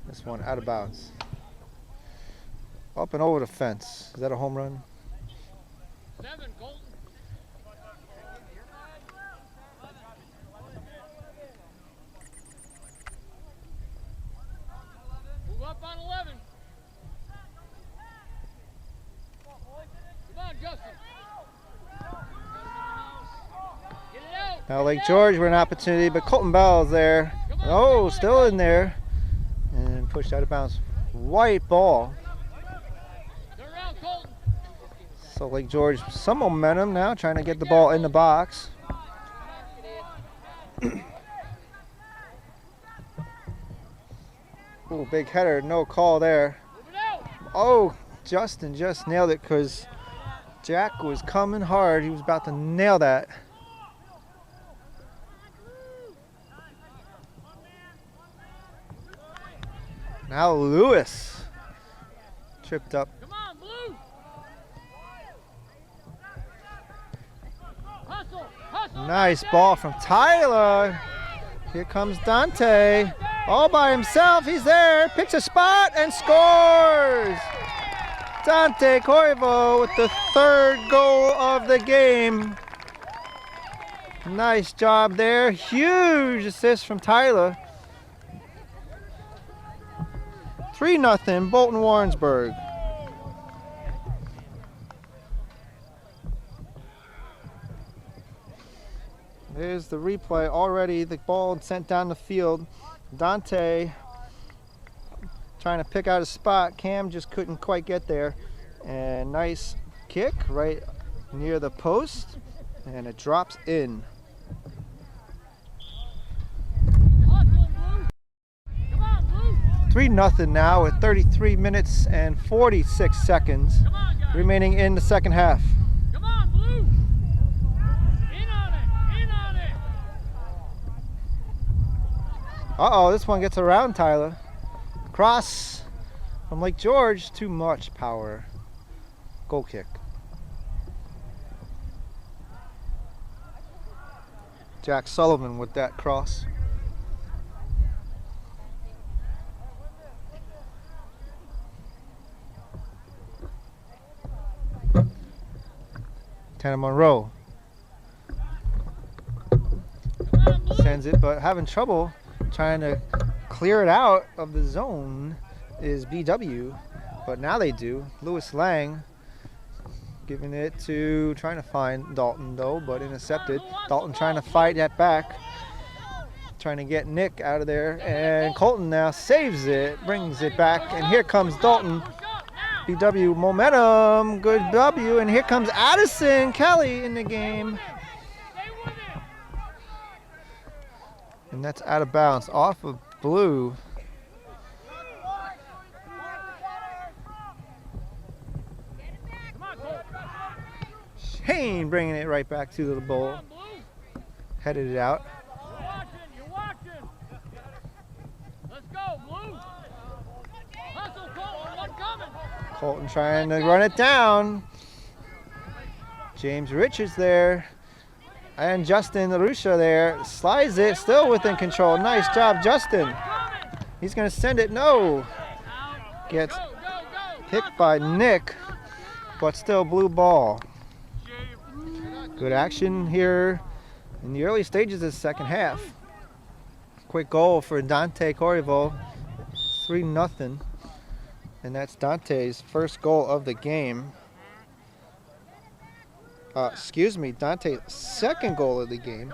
This one out of bounds. Up and over the fence. Is that a home run? 7, Colton. Move up on 11. Come on, Justin. Get it out. Now Lake George with an opportunity, but Colton Bell's there. Oh, still in there. And pushed out of bounds. White ball. Turn around, Colton. So Lake George, some momentum now, trying to get the ball in the box. Ooh, big header, no call there. Move it out. Oh, Justin just nailed it because Jack was coming hard. He was about to nail that. Now Lewis tripped up. Come on, Blue. Hustle, hustle. Nice ball from Tyler. Here comes Dante. All by himself. He's there. Picks a spot and scores. Dante Corriveau with the 3rd goal of the game. Nice job there. Huge assist from Tyler. 3-0 Bolton Warrensburg. There's the replay already. The ball sent down the field. Dante trying to pick out a spot. Cam just couldn't quite get there. And nice kick right near the post. And it drops in. Hustle, Blue. Come on, Blue. 3-0 now with 33 minutes and 46 seconds Come on, guys. remaining in the second half. Come on, Blue. In on it. In on it. Uh-oh, this one gets around Tyler. Cross from Lake George, too much power. Goal kick. Jack Sullivan with that cross. Tanner Monroe sends it, but having trouble trying to clear it out of the zone is BW, but now they do. Lewis Lang giving it to, trying to find Dalton though, but intercepted. Dalton trying to fight that back, trying to get Nick out of there, and Colton now saves it, brings it back, and here comes Dalton. BW momentum, good W, and here comes Addison Kelly in the game. And that's out of bounds, off of Blue. Shane bringing it right back to the bowl. Headed it out. You're watching. Let's go, Blue. Hustle, Colton. One coming. Colton trying to run it down. James Richards there. And Justin LaRusha there. Slides it, still within control. Nice job, Justin. He's going to send it. No. Gets hit by Nick, but still blue ball. Good action here in the early stages of the second half. Quick goal for Dante Corriveau. 3-0. And that's Dante's first goal of the game. Dante's second goal of the game.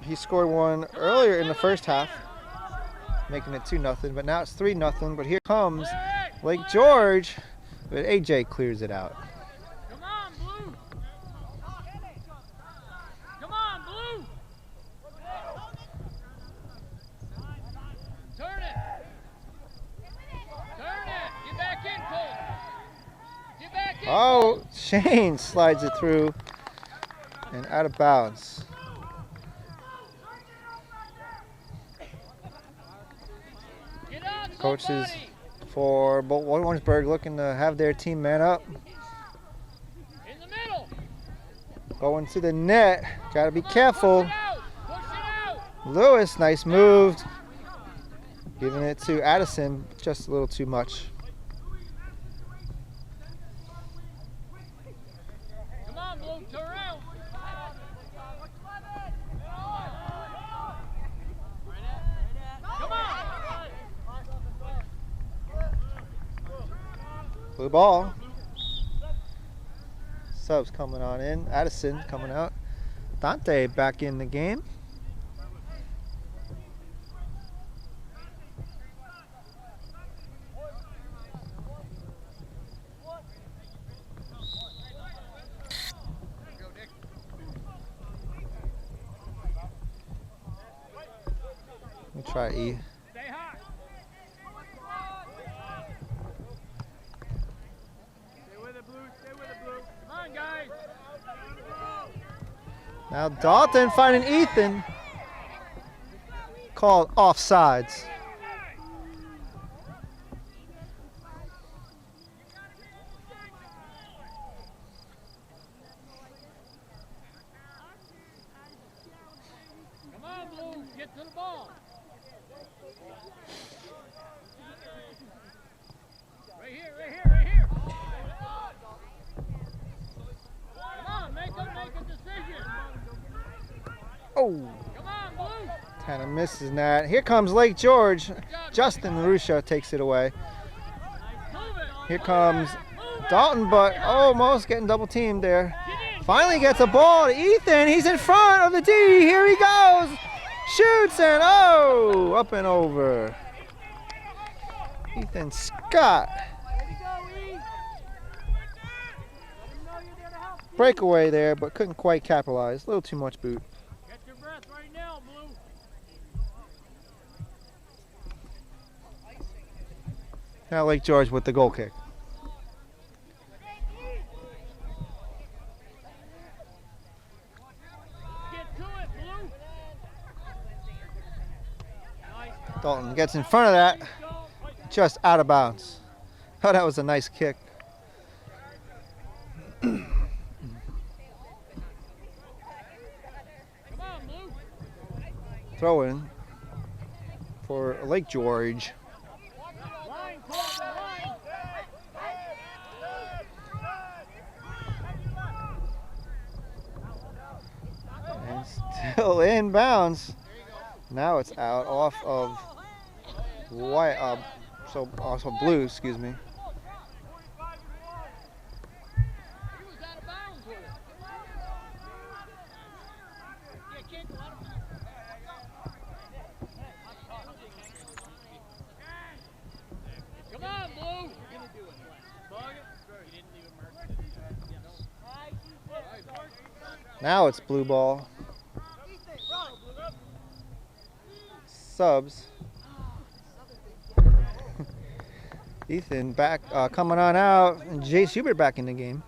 He scored one earlier in the first half, making it 2-0, but now it's 3-0. But here comes Lake George, but AJ clears it out. Come on, Blue. Come on, Blue. Turn it. Turn it. Get back in, Cole. Get back in. Oh, Shane slides it through and out of bounds. Get on, Coaches somebody. for Bolton Warrensburg looking to have their team man up. In the middle. Going to the net. Got to be careful. Push it out. Lewis, nice move. Giving it to Addison, just a little too much. Come on, Blue, turn around. Come on. Blue ball. Subs coming on in. Addison coming out. Dante back in the game. We'll try E. Stay hot. Stay with it, Blue. Stay with it, Blue. Come on, guys. Now Dalton finding Ethan. Called offsides. Come on, Blue. Get to the ball. Right here, right here, right here. Come on, make a decision. Oh, Come on, Blue. kind of misses that. Here comes Lake George. Justin Marusha takes it away. Move it. Here comes Dalton, but almost getting double teamed there. Finally gets a ball to Ethan. He's in front of the D. Here he goes. Shoots and oh, up and over. Ethan Scott. Breakaway there, but couldn't quite capitalize. A little too much boot. Get your breath right now, Blue. Now Lake George with the goal kick. Get to it, Blue. Nice. Dalton gets in front of that, just out of bounds. Oh, that was a nice kick. Come on, Blue. Throw in for Lake George. Line, Colton, line. And still inbounds. Now it's out off of white, so also blue, excuse me. He was out of bounds with it. Yeah, kick, let him. Come on, Blue. You're gonna do it. Bug it. You didn't even mark it. Now it's blue ball. Subs. Ethan back, coming on out, and Jace Hubert back in the game.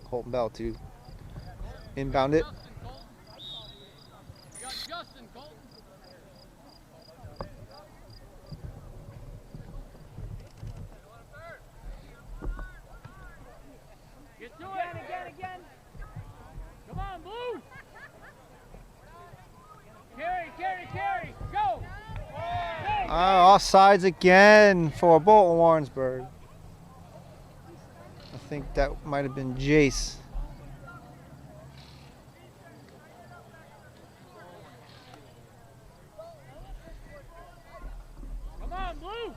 Colton Bell to inbound it. You got Justin, Colton. Get to it. Again. Come on, Blue. Carry. Go. Offsides again for Bolton Warrensburg. I think that might have been Jace. Come on, Blue.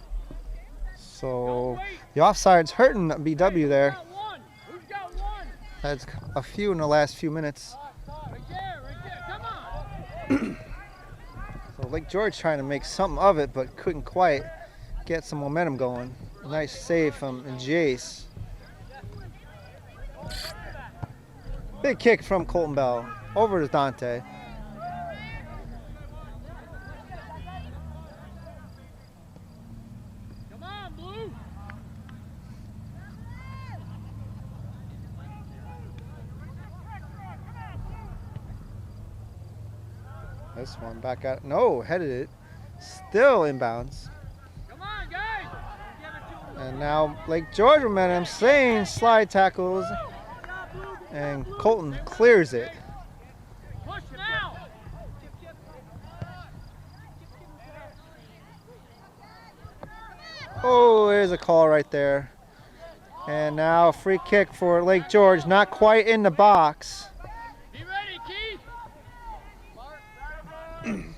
So the offside's hurting BW there. Who's got one? That's a few in the last few minutes. Right there. Come on. So Lake George trying to make something of it, but couldn't quite get some momentum going. Nice save from Jace. Big kick from Colton Bell. Over to Dante. Come on, Blue. This one back out. No, headed it. Still inbounds. Come on, guys. Give it to him. And now Lake George momentum. Slaying slide tackles. And Colton clears it. Push now. Oh, there's a call right there. And now a free kick for Lake George, not quite in the box. Be ready, Keith.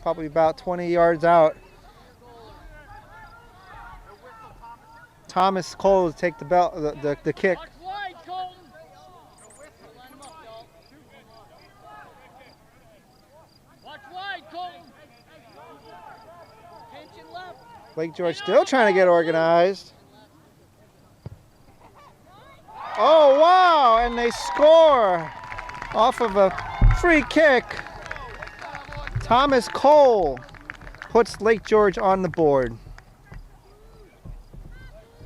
Probably about 20 yards out. Thomas Cole will take the kick. Watch wide, Colton. Line him up, y'all. Watch wide, Colton. Pinch and left. Lake George still trying to get organized. Oh, wow, and they score off of a free kick. Thomas Cole puts Lake George on the board.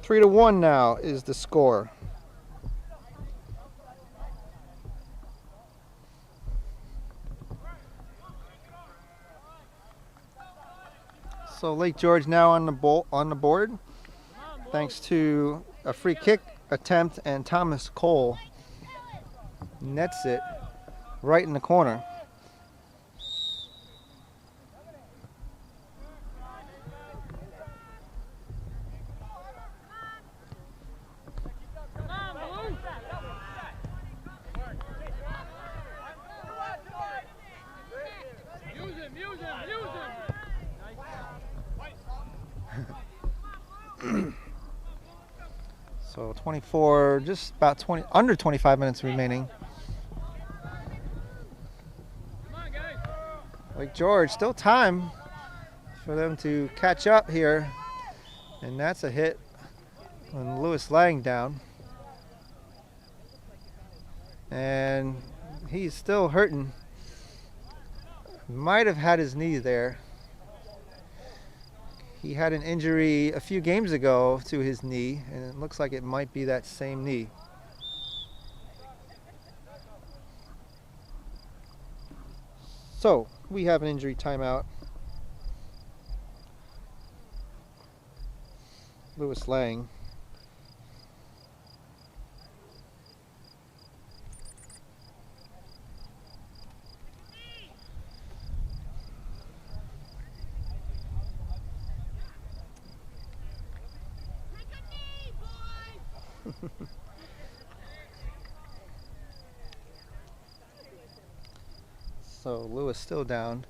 3-1 now is the score. So Lake George now on the board, thanks to a free kick attempt, and Thomas Cole nets it right in the corner. So 24, just about under 25 minutes remaining. Lake George, still time for them to catch up here. And that's a hit on Lewis laying down. And he's still hurting. Might have had his knee there. He had an injury a few games ago to his knee, and it looks like it might be that same knee. So, we have an injury timeout. Lewis Lang. So Lewis still down.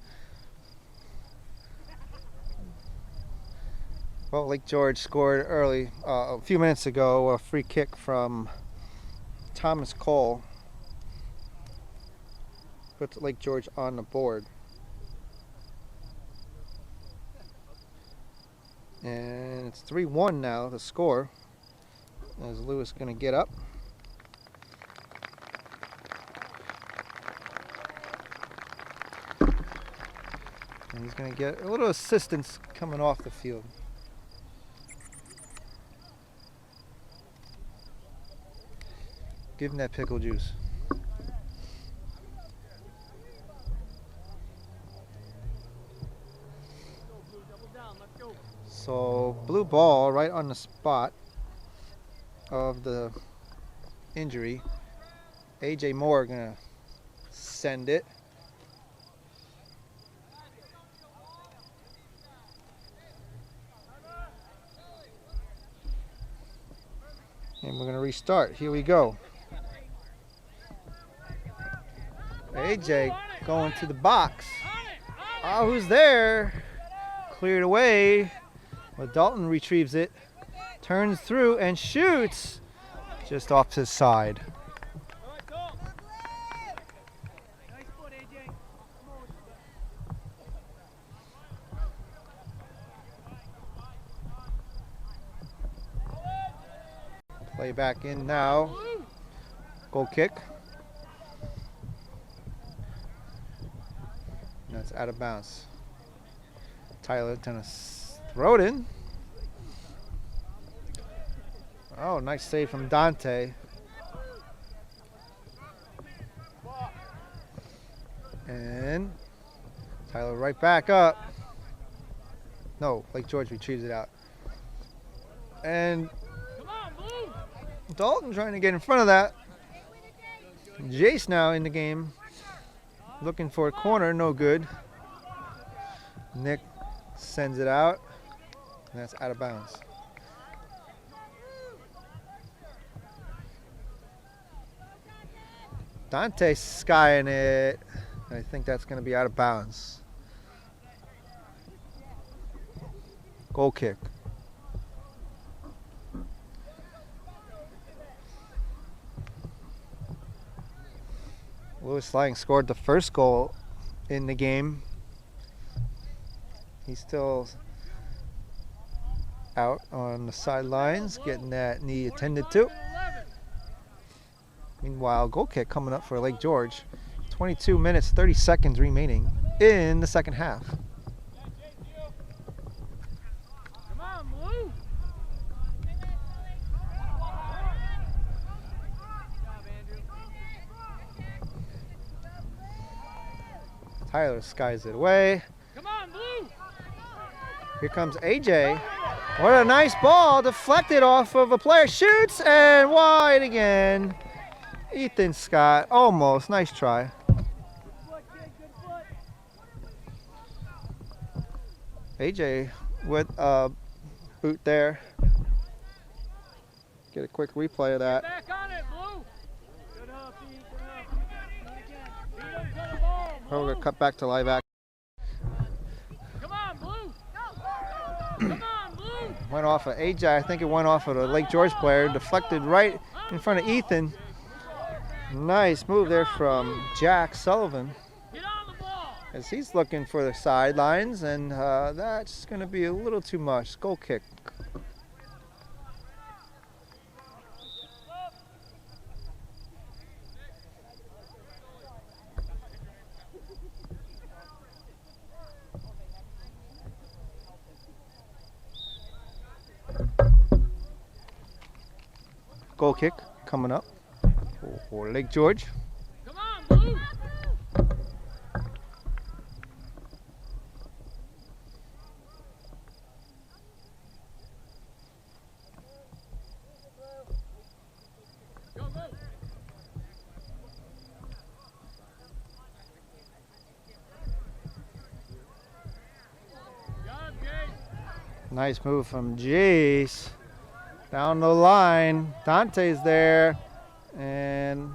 Well, Lake George scored early, a few minutes ago, a free kick from Thomas Cole. Puts Lake George on the board. And it's 3-1 now, the score. As Lewis going to get up. And he's going to get a little assistance coming off the field. Give him that pickle juice. So, blue ball right on the spot of the injury. AJ Moore gonna send it. And we're gonna restart. Here we go. AJ going to the box. Oh, who's there? Cleared away. Well, Dalton retrieves it. Turns through and shoots just off his side. Play back in now. Goal kick. That's out of bounds. Tyler gonna throw it in. Oh, nice save from Dante. And Tyler right back up. No, Lake George retrieves it out. And Dalton trying to get in front of that. Jace now in the game. Looking for a corner, no good. Nick sends it out, and that's out of bounds. Dante skying it. I think that's going to be out of bounds. Goal kick. Lewis Lang scored the first goal in the game. He's still out on the sidelines, getting that knee attended to. Meanwhile, goal kick coming up for Lake George. 22 minutes, 30 seconds remaining in the second half. Come on, Blue. Tyler skies it away. Come on, Blue. Here comes AJ. What a nice ball, deflected off of a player, shoots, and wide again. Ethan Scott, almost, nice try. AJ with a boot there. Get a quick replay of that. Back on it, Blue. Good hub, Pete. Good hub. Beat him to the ball, Blue. We're going to cut back to live action. Come on, Blue. Come on, Blue. Went off of AJ, I think it went off of the Lake George player, deflected right in front of Ethan. Nice move there from Jack Sullivan, Get on the ball. as he's looking for the sidelines, and that's going to be a little too much. Goal kick. Goal kick coming up for Lake George. Come on, Blue. Go, go. Job, Jay. Nice move from Jace. Down the line, Dante's there, and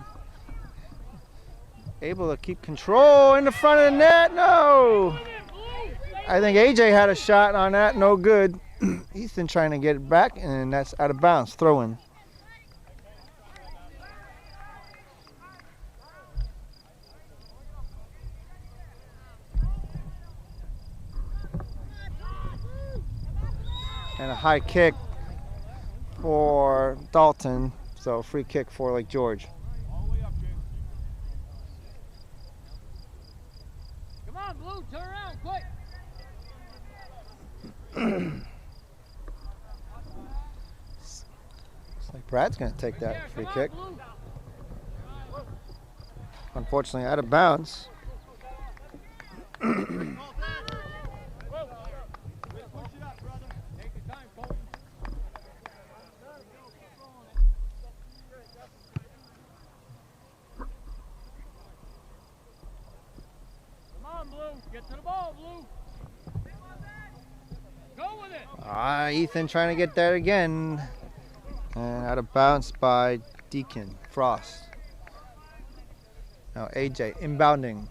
able to keep control in the front of the net. No! I think AJ had a shot on that, no good. Ethan trying to get it back, and that's out of bounds, throw in. And a high kick for Dalton, so free kick for Lake George. Come on, Blue. Turn around, quick. Looks like Brad's going to take that free kick. Unfortunately, out of bounds. Get to the ball, Blue. Go with it. Ethan trying to get there again. And out of bounds by Deacon Frost. Now AJ inbounding.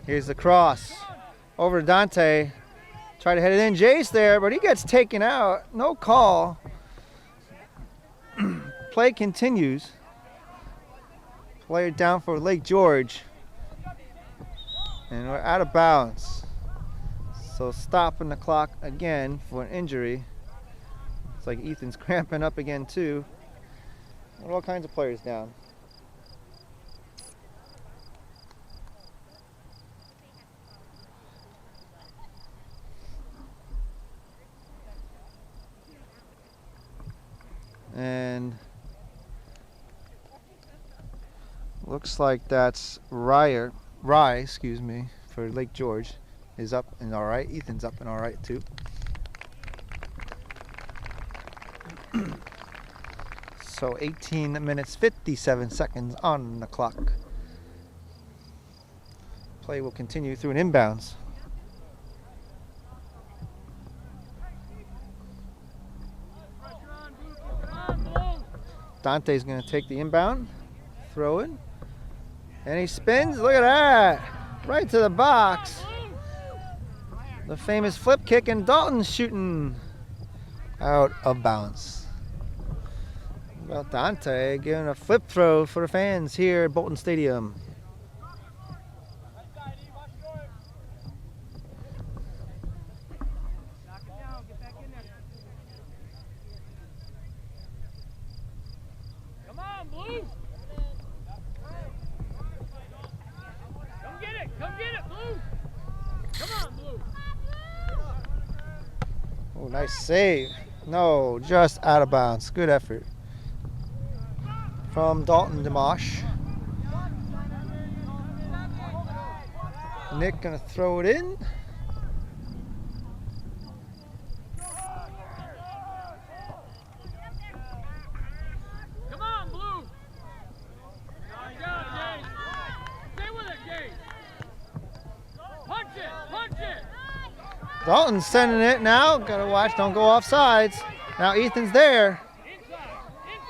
Here's the cross. Over to Dante. Try to head it in. Jace there, but he gets taken out. No call. Play continues. Player down for Lake George. And we're out of bounds. So stopping the clock again for an injury. It's like Ethan's cramping up again too. All kinds of players down. And looks like that's Rye, excuse me, for Lake George is up and all right. Ethan's up and all right too. So 18 minutes 57 seconds on the clock. Play will continue through an inbounds. Dante's going to take the inbound, throw it, and he spins. Look at that! Right to the box. The famous flip kick, and Dalton's shooting out of bounds. Well, Dante giving a flip throw for the fans here at Bolton Stadium. Come on, Blue. Come get it, Blue. Come on, Blue. Oh, nice save. No, just out of bounds. Good effort from Dalton Dimash. Nick gonna throw it in. Come on, Blue. Stay with it, Gage. Punch it. Dalton's sending it now. Gotta watch, don't go off sides. Now Ethan's there.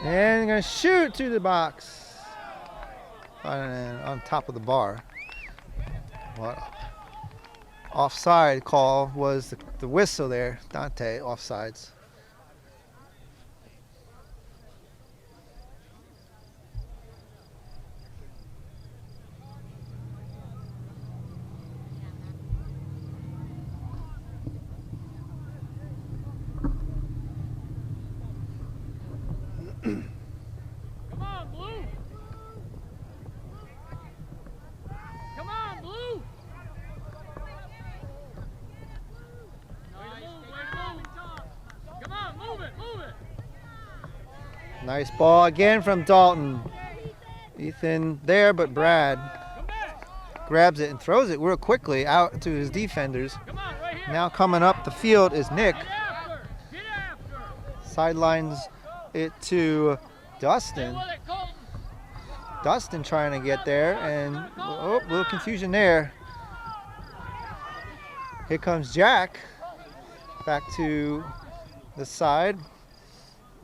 And gonna shoot to the box. On top of the bar. What? Offside call was the whistle there. Dante, offsides. Come on, Blue. Come on, Blue. Way to move. Come on, move it. Nice ball again from Dalton. Ethan there, but Brad Come back. grabs it and throws it real quickly out to his defenders. Come on, right here. Now coming up the field is Nick. Get after. Sidelines it to Dustin. Stay with it, Colton. Dustin trying to get there, and oh, a little confusion there. Here comes Jack back to the side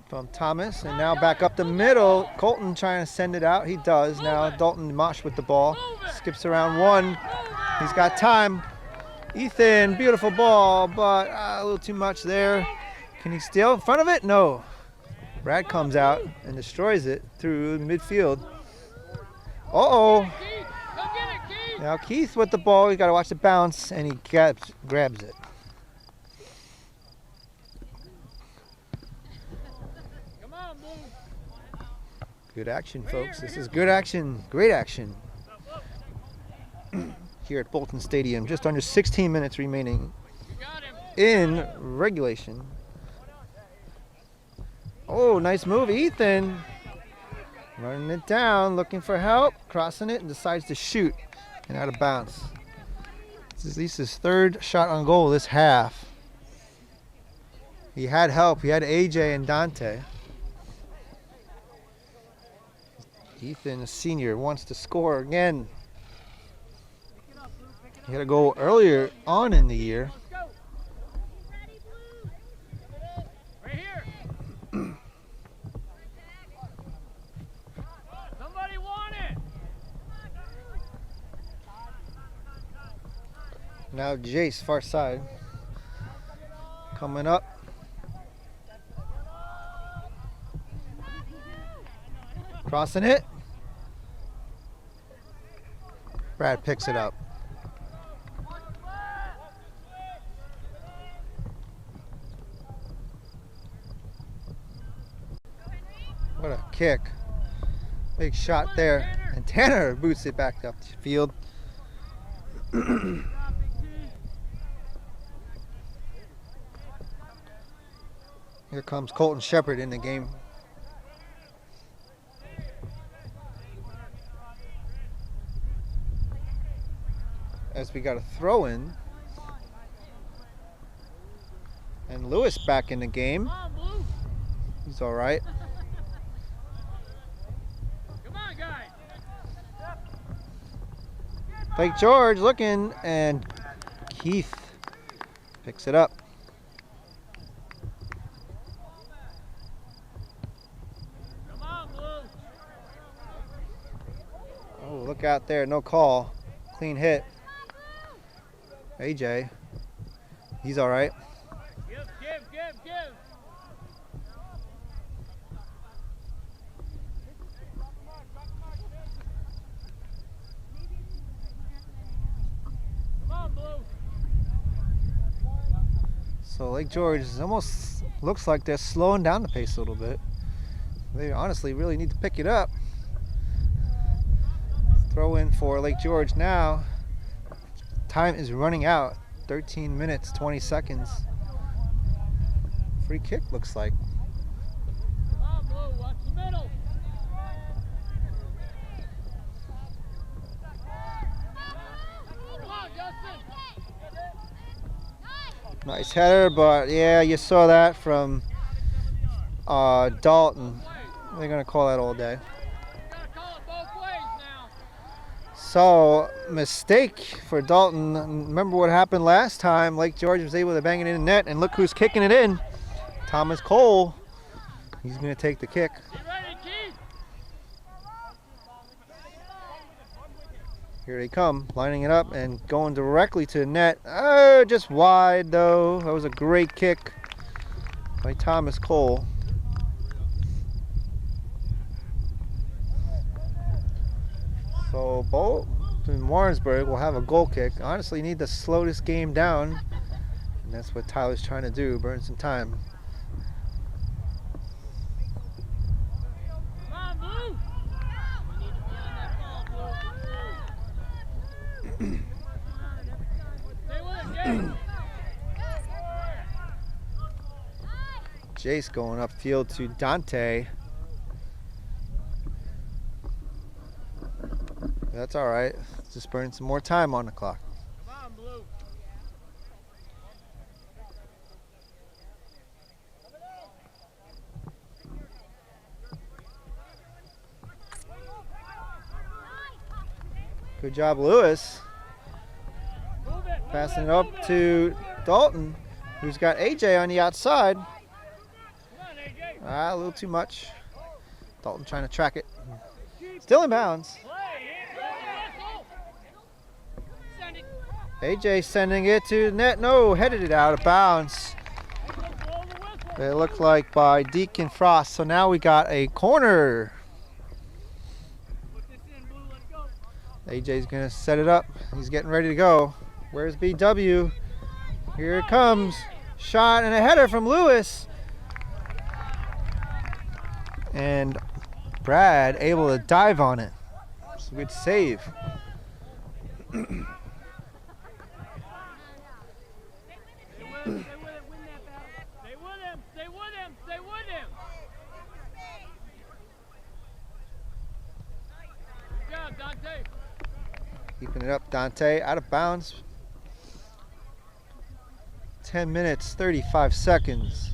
from Thomas, and now back up the middle. Colton trying to send it out. He does. Now Dalton Dimash with the ball. Skips around one. He's got time. Ethan, beautiful ball, but a little too much there. Can he steal in front of it? No. Brad comes out and destroys it through the midfield. Uh-oh. Keith, come get it, Keith. Now Keith with the ball. He's got to watch the bounce, and he grabs it. Come on, Blue. Good action, folks. This is good action. Great action. Here at Bolton Stadium. Just under 16 minutes remaining You got him. in regulation. Oh, nice move, Ethan. Running it down, looking for help, crossing it, and decides to shoot and out of bounds. This is at least his third shot on goal this half. He had help. He had AJ and Dante. Ethan, a senior, wants to score again. He had a goal earlier on in the year. Right here. Somebody want it. Now Jace, far side. Coming up. Crossing it. Brad picks it up. What a kick. Big shot there. And Tanner boots it back up the field. Here comes Colton Shepard in the game. As we got a throw in. And Lewis back in the game. Come on, Blue. He's all right. Lake George looking, and Keith picks it up. Come on, Blue. Oh, look out there, no call. Clean hit. AJ, he's all right. Give. Come on, Blue. So Lake George is almost looks like they're slowing down the pace a little bit. They honestly really need to pick it up. Throw in for Lake George now. Time is running out. 13 minutes, 20 seconds. Free kick looks like. Come on, Blue. Watch the middle. Come on, Justin. Nice header, but yeah, you saw that from Dalton. They're gonna call that all day. Gotta call it both ways now. So, mistake for Dalton. Remember what happened last time? Lake George was able to bang it in the net, and look who's kicking it in. Thomas Cole. He's going to take the kick. Get ready, Keith. Here they come, lining it up and going directly to the net. Oh, just wide though. That was a great kick by Thomas Cole. So Bolton Warrensburg will have a goal kick. Honestly, need to slow this game down, and that's what Tyler's trying to do, burn some time. Come on, Blue. We need to be on that ball, Blue. Stay with it, Jace going upfield to Dante. That's all right. Just burn some more time on the clock. Come on, Blue. Good job, Lewis. Move it. Passing it up to Dalton, who's got AJ on the outside. Come on, AJ. A little too much. Dalton trying to track it. Still in bounds. Play. Send it. AJ sending it to the net. No, headed it out of bounds. Blow the whistle. It looked like by Deacon Frost. So now we got a corner. Put this in, Blue. Let's go. AJ's gonna set it up. He's getting ready to go. Where's BW? Here it comes. Shot and a header from Lewis. And Brad able to dive on it. It's a good save. Stay with it. Win that battle. Stay with him. Stay with him. Stay with him. Good job, Dante. Keeping it up, Dante. Out of bounds. 10 minutes, 35 seconds.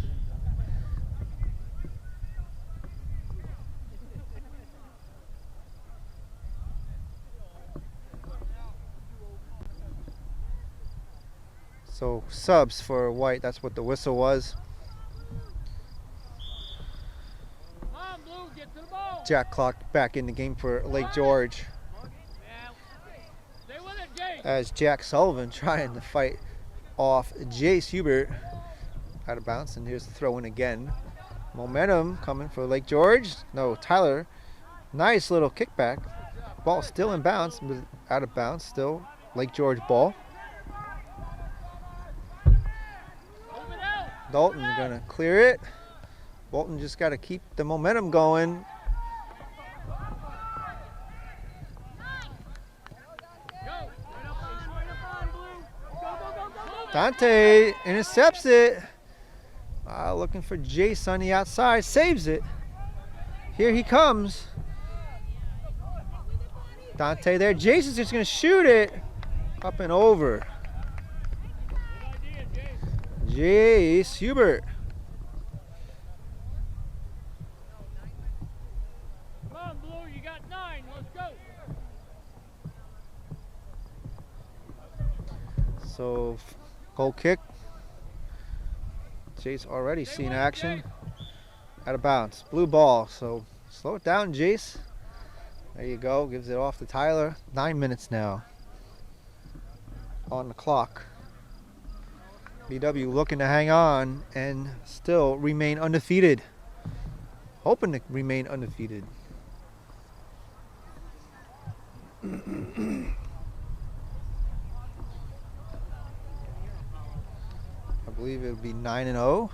So subs for White, that's what the whistle was. Come on, Blue. Get to the ball. Jack clock back in the game for Lake George Yeah. Stay with it, Jay. as Jack Sullivan trying to fight off Jace Hubert. Out of bounds, and here's the throw in again. Momentum coming for Lake George. No, Tyler. Nice little kickback. Ball still in bounds, but out of bounds. Still Lake George ball. Move it out. Dalton gonna clear it. Bolton just got to keep the momentum going. Go. Right up on, Blue. Go. Dante intercepts it. Looking for Jace on the outside. Saves it. Here he comes. Dante there. Jace is just going to shoot it. Up and over. Good idea, Jay. Jace Hubert. Come on, Blue. You got 9. Let's go. So goal kick. Jace already seen action. Out of bounds. Blue ball. So slow it down, Jace. There you go. Gives it off to Tyler. 9 minutes now on the clock. BW looking to hang on and still remain undefeated. Hoping to remain undefeated. I believe it would be 9-0.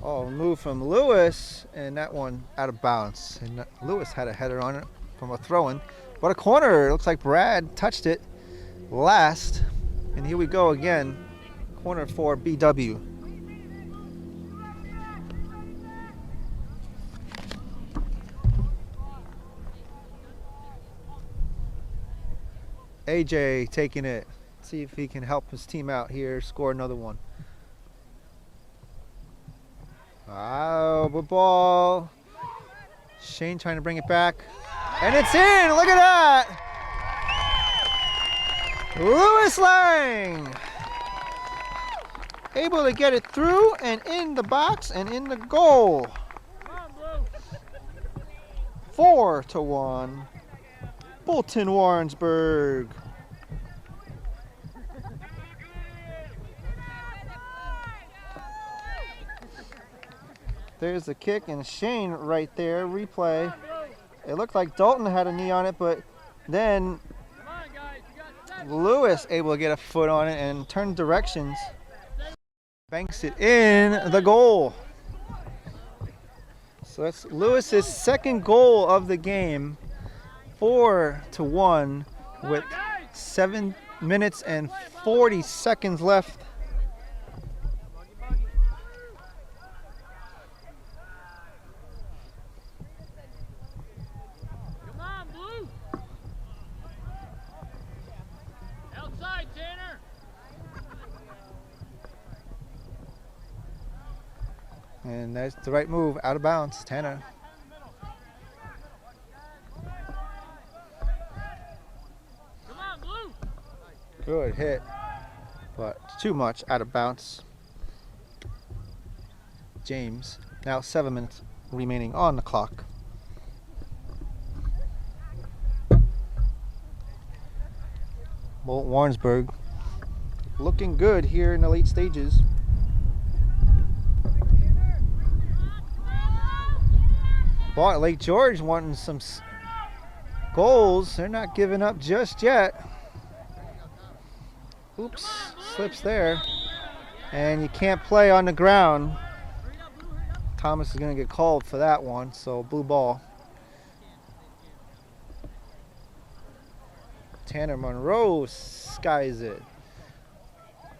Oh, move from Lewis, and that one out of bounds. And Lewis had a header on it from a throw-in. But a corner, it looks like Brad touched it last. And here we go again. Corner for BW. AJ taking it. See if he can help his team out here, score another one. Wow, good ball. Shane trying to bring it back. And it's in! Look at that! Lewis Lang! Able to get it through and in the box and in the goal. 4-1. Bolton Warrensburg. There's the kick and Shane right there. Replay. It looked like Dalton had a knee on it, but then Lewis able to get a foot on it and turn directions. Banks it in the goal. So that's Lewis's second goal of the game. 4-1 with 7 minutes and 40 seconds left. Come on, Blue. Outside, Tanner. And that's the right move, out of bounds, Tanner. Come on, Blue. Good hit, but too much, out of bounds. James, now 7 minutes remaining on the clock. Bolton Warrensburg looking good here in the late stages. But Lake George wanting some goals. They're not giving up just yet. Oops, slips there. And you can't play on the ground. Thomas is going to get called for that one, so blue ball. Tanner Monroe skies it.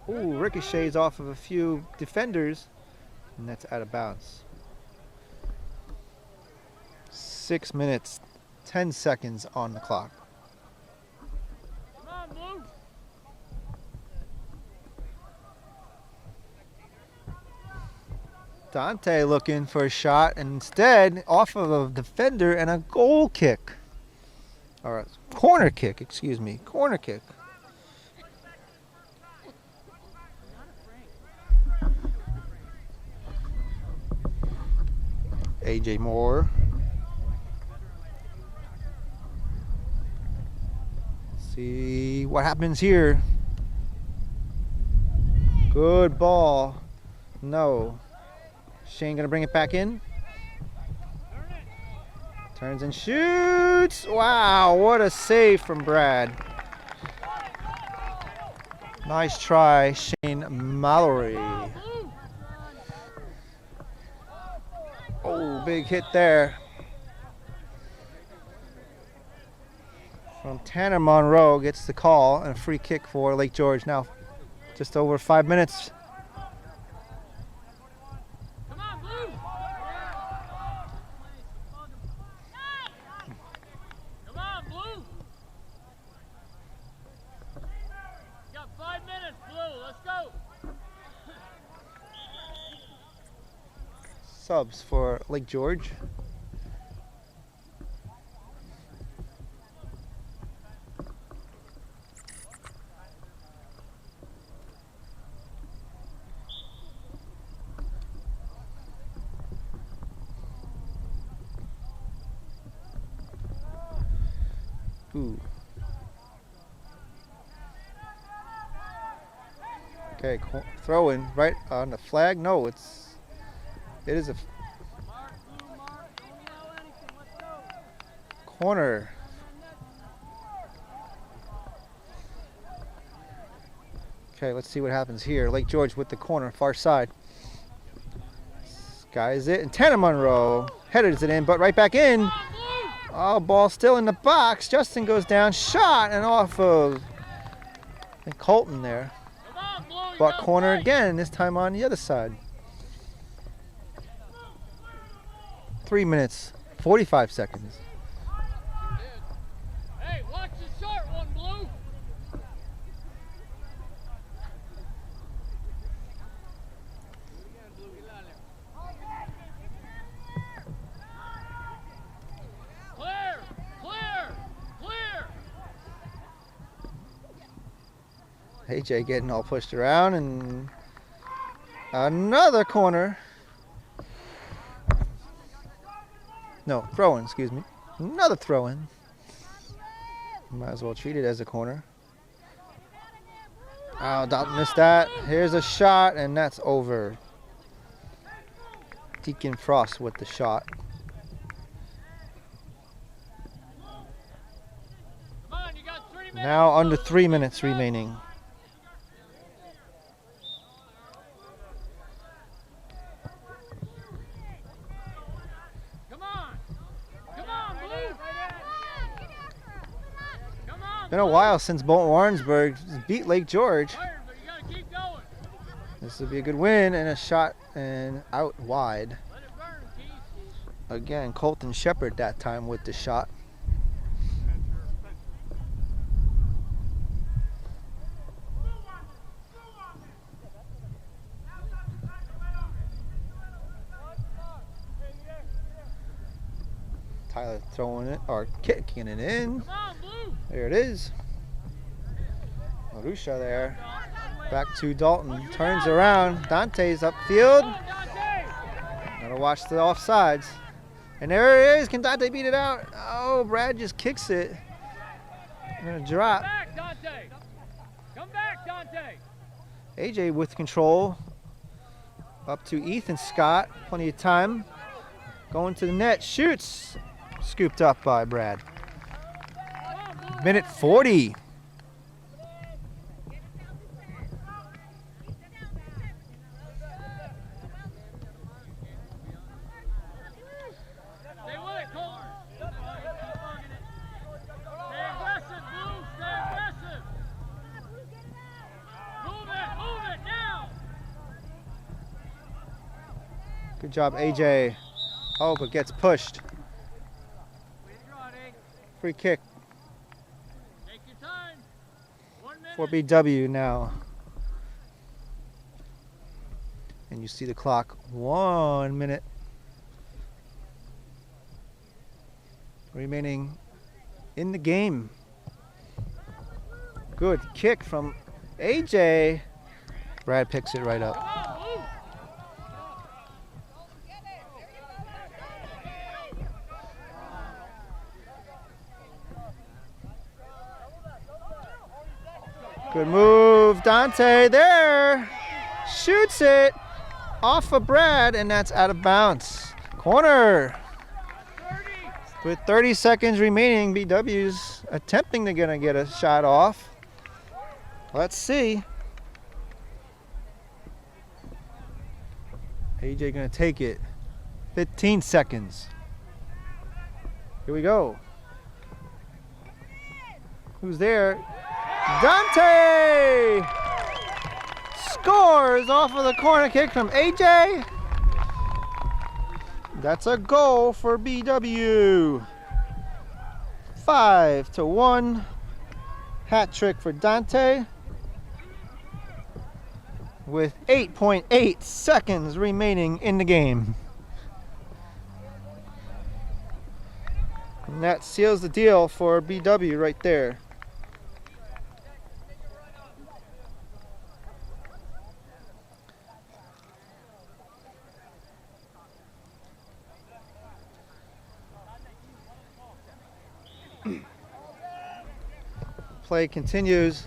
Ooh, ricochets off of a few defenders, and that's out of bounds. 6 minutes, 10 seconds on the clock. Come on, Blue. Dante looking for a shot, and instead off of a defender and a goal kick. All right, corner kick, excuse me, corner kick. AJ Moore. See what happens here. Good ball. No. Shane gonna bring it back in. Turns and shoots. Wow, what a save from Brad. Nice try, Shane Mallory. Oh, big hit there. From Tanner Monroe gets the call and a free kick for Lake George. Now just over 5 minutes. Come on, Blue. Come on, Blue. You got 5 minutes, Blue. Let's go. Subs for Lake George. Tarku. Okay, throwing right on the flag. No, it is a corner. Okay, let's see what happens here. Lake George with the corner, far side. Skies it, and Tanner Monroe headers it in, but right back in. Oh, ball still in the box. Justin goes down, shot, and off of Colton there. But corner again, this time on the other side. 3 minutes, 45 seconds. Hey, watch the short one, Blue. Clear, clear, clear. AJ getting all pushed around, and another corner. No, throw-in, excuse me. Another throw-in. Might as well treat it as a corner. Oh, Dalton missed that. Here's a shot, and that's over. Deacon Frost with the shot. Come on, you got 3 minutes. Now under 3 minutes remaining. Come on. Come on, Blue. Come on. Been a while since Bolton Warrensburg beat Lake George. Fire, but you gotta keep going. This will be a good win, and a shot and out wide. Let it burn, Keith. Again, Colton Shepard that time with the shot. Tyler throwing it, or kicking it in. Come on, Blue. There it is. Marusha there. Back to Dalton. Turns around. Dante's upfield. Come on, Dante. Gotta watch the offsides. And there it is. Can Dante beat it out? Oh, Brad just kicks it. Gonna drop. Come back, Dante. Come back, Dante. AJ with control. Up to Ethan Scott. Plenty of time. Going to the net. Shoots. Scooped up by Brad. Minute 40. Stay with it, Colton. Stay aggressive, Blue. Stay aggressive. Move it now. Good job, AJ. Oh, but gets pushed. Free kick Take your time. 1 minute. for BW now. And you see the clock. 1 minute remaining in the game. Good kick from AJ. Brad picks it right up. Come on, Blue. Good move, Dante there. Shoots it off of Brad, and that's out of bounds. Corner. 30. With 30 seconds remaining, BW's attempting to get a shot off. Let's see. AJ gonna take it. 15 seconds. Here we go. Who's there? Dante! Scores off of the corner kick from AJ. That's a goal for BW. 5-1. Hat trick for Dante. With 8.8 seconds remaining in the game. And that seals the deal for BW right there. Play continues.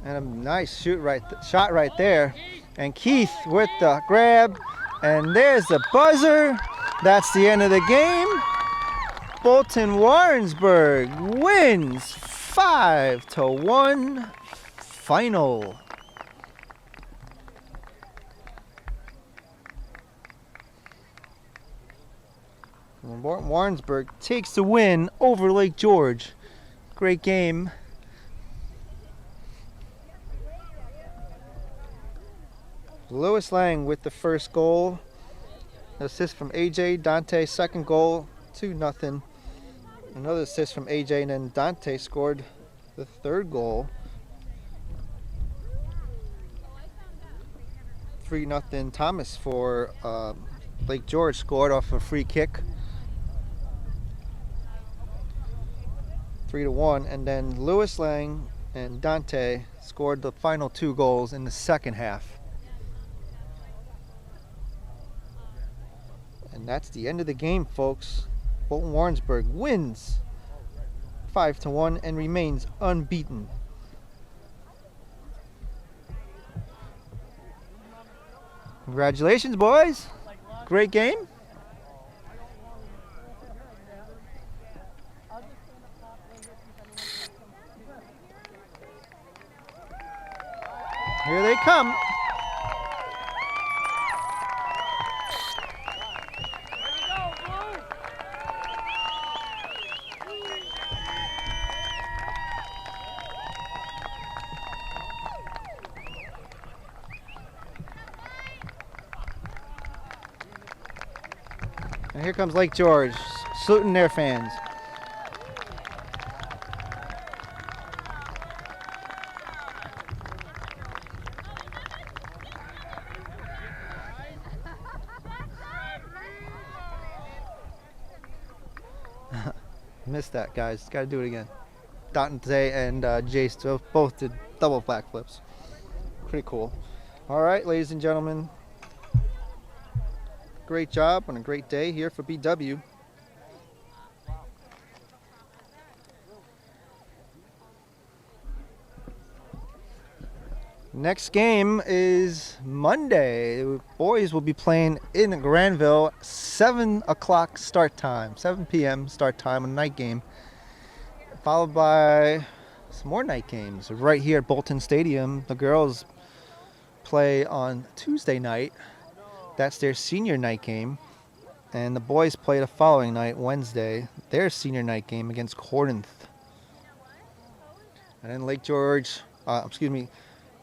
And a nice shot right there. And Keith with the grab. And there's the buzzer. That's the end of the game. Bolton Warrensburg wins 5-1 final. Warrensburg takes the win over Lake George. Great game. Lewis Lang with the first goal. Assist from AJ. Dante second goal, 2-0. Another assist from AJ, and then Dante scored the third goal. 3-0. Thomas for Lake George scored off a free kick. 3-1, and then Lewis Lang and Dante scored the final 2 goals in the second half. And that's the end of the game, folks. Bolton Warrensburg wins 5-1 and remains unbeaten. Congratulations, boys. Great game. Here they come. And here comes Lake George, saluting their fans. Missed that, guys. Got to do it again. Dante and Jace both did double backflips. Pretty cool. All right, ladies and gentlemen. Great job on a great day here for BW. Next game is Monday. The boys will be playing in Granville, 7 o'clock start time, 7 p.m. start time, a night game, followed by some more night games right here at Bolton Stadium. The girls play on Tuesday night. That's their senior night game. And the boys play the following night, Wednesday, their senior night game against Corinth. And then Lake George,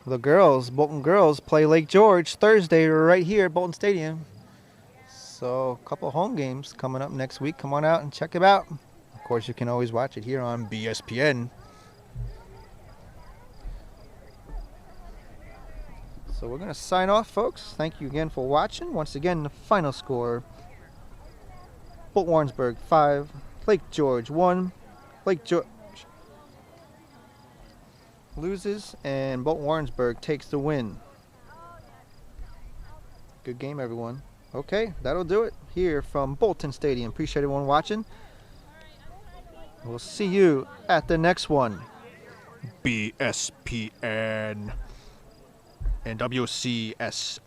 the girls, Bolton girls, play Lake George Thursday right here at Bolton Stadium. So a couple of home games coming up next week. Come on out and check it out. Of course, you can always watch it here on BSPN. So we're going to sign off, folks. Thank you again for watching. Once again, the final score: Bolton Warrensburg 5, Lake George 1. Lake George loses, and Bolton Warrensburg takes the win. Good game, everyone. Okay, that'll do it here from Bolton Stadium. Appreciate everyone watching. We'll see you at the next one. BSPN and WCSN.